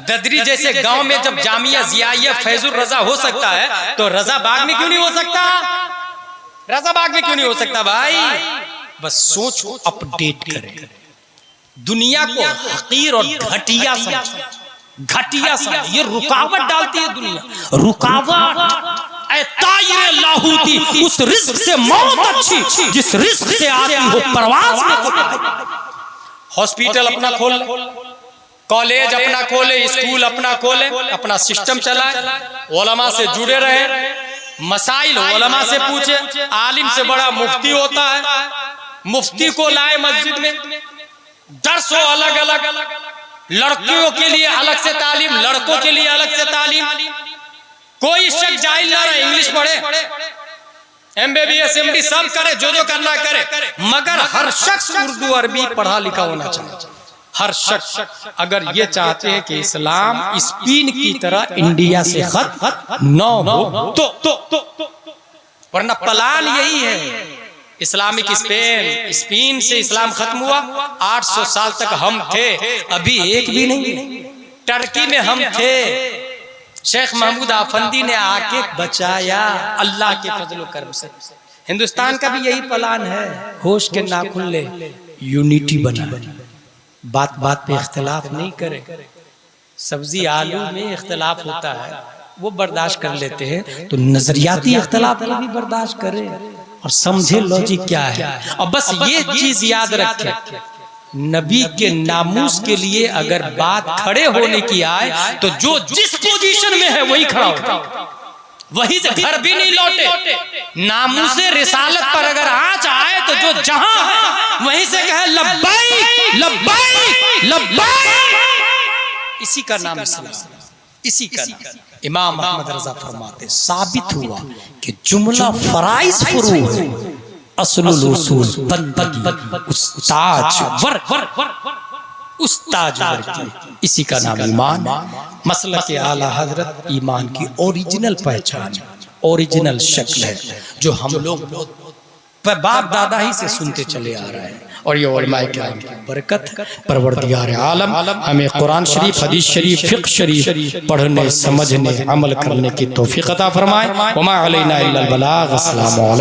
ददरी जैसे गांव में जब जामिया जियाइया फैजुर रजा हो सकता है, तो रजा बाग में क्यों नहीं हो सकता? रजा बाग में क्यों नहीं हो सकता भाई? बस सोच को अपडेट करें, दुनिया को हकीर और घटिया समझ, ये रुकावट डालती है दुनिया, रुकावट। लाहूती, उस रिस्क से मौत अच्छी जिस रिस्क से आती हो परवाज में। हॉस्पिटल अपना खोल, कॉलेज अपना खोले, स्कूल अपना खोले, अपना सिस्टम चलाए, उलमा से जुड़े रहे, मसाइल उलमा से पूछे। आलिम से बड़ा मुफ्ती होता है, मुफ्ती को लाए मस्जिद में, दर्स हो अलग अलग, लड़कियों के लिए अलग से तालीम, लड़कों के लिए अलग से तालीम। कोई शक जाहिल ना रहे, इंग्लिश पढ़े, MBBS MD सब करे, जो करना करे, मगर हर शख्स उर्दू अरबी पढ़ा लिखा होना चाहिए। हर शख्स अगर ये चाहते हैं कि इस्लाम स्पेन की तरह इंडिया से खत्म न हो तो वरना प्लान यही है इस्लामिक स्पेन से इस्लाम खत्म हुआ, 800 साल तक हम थे, अभी एक भी नहीं। टर्की में हम थे, शेख महमूद आफंदी ने आके बचाया अल्लाह के फजल करम से। हिंदुस्तान का भी यही प्लान है, होश के नाखून ले यूनिटी बना, बात बात पे इख्तिलाफ नहीं करे। सब्जी आलू में इख्तिलाफ होता है वो बर्दाश्त कर लेते हैं, तो नजरियाती इख्तिलाफ को भी बर्दाश्त करे और समझे लॉजिक क्या है। और बस ये चीज याद रखे, नबी के नामूस के लिए अगर बात खड़े होने की आए तो जो जिस पोजीशन में है वही खड़ा हो, वहीं से घर भी नहीं लौटे। नामूसे रिसालत पर अगर आँच आए तो जो जहां है वहीं से कहे लब्बाइक लब्बाइक लब्बाइक। इसी का नाम इस्लाम, इसी का नाम। इमाम अहमद रजा फरमाते साबित हुआ कि जुमला फराइज फुरू है, असलुल उसूल बंदगी उस्ताज वर्ग उस्ताज वर्ग, इसी का नाम ईमान। मसलक आला हजरत ईमान की ओरिजिनल पहचान, ओरिजिनल शक्ल है जो हम लोग बाप दादा ही से सुनते चले आ रहे हैं। और ये उलमाए किराम की बरकत, परवरदिगार आलम हमें कुरान शरीफ, हदीस शरीफ, फिक़्ह शरीफ पढ़ने, समझने, अमल करने की तौफीक अता फरमाए। वमा अलैना इल्लल बलाग। अस्सलामु अलैकुम।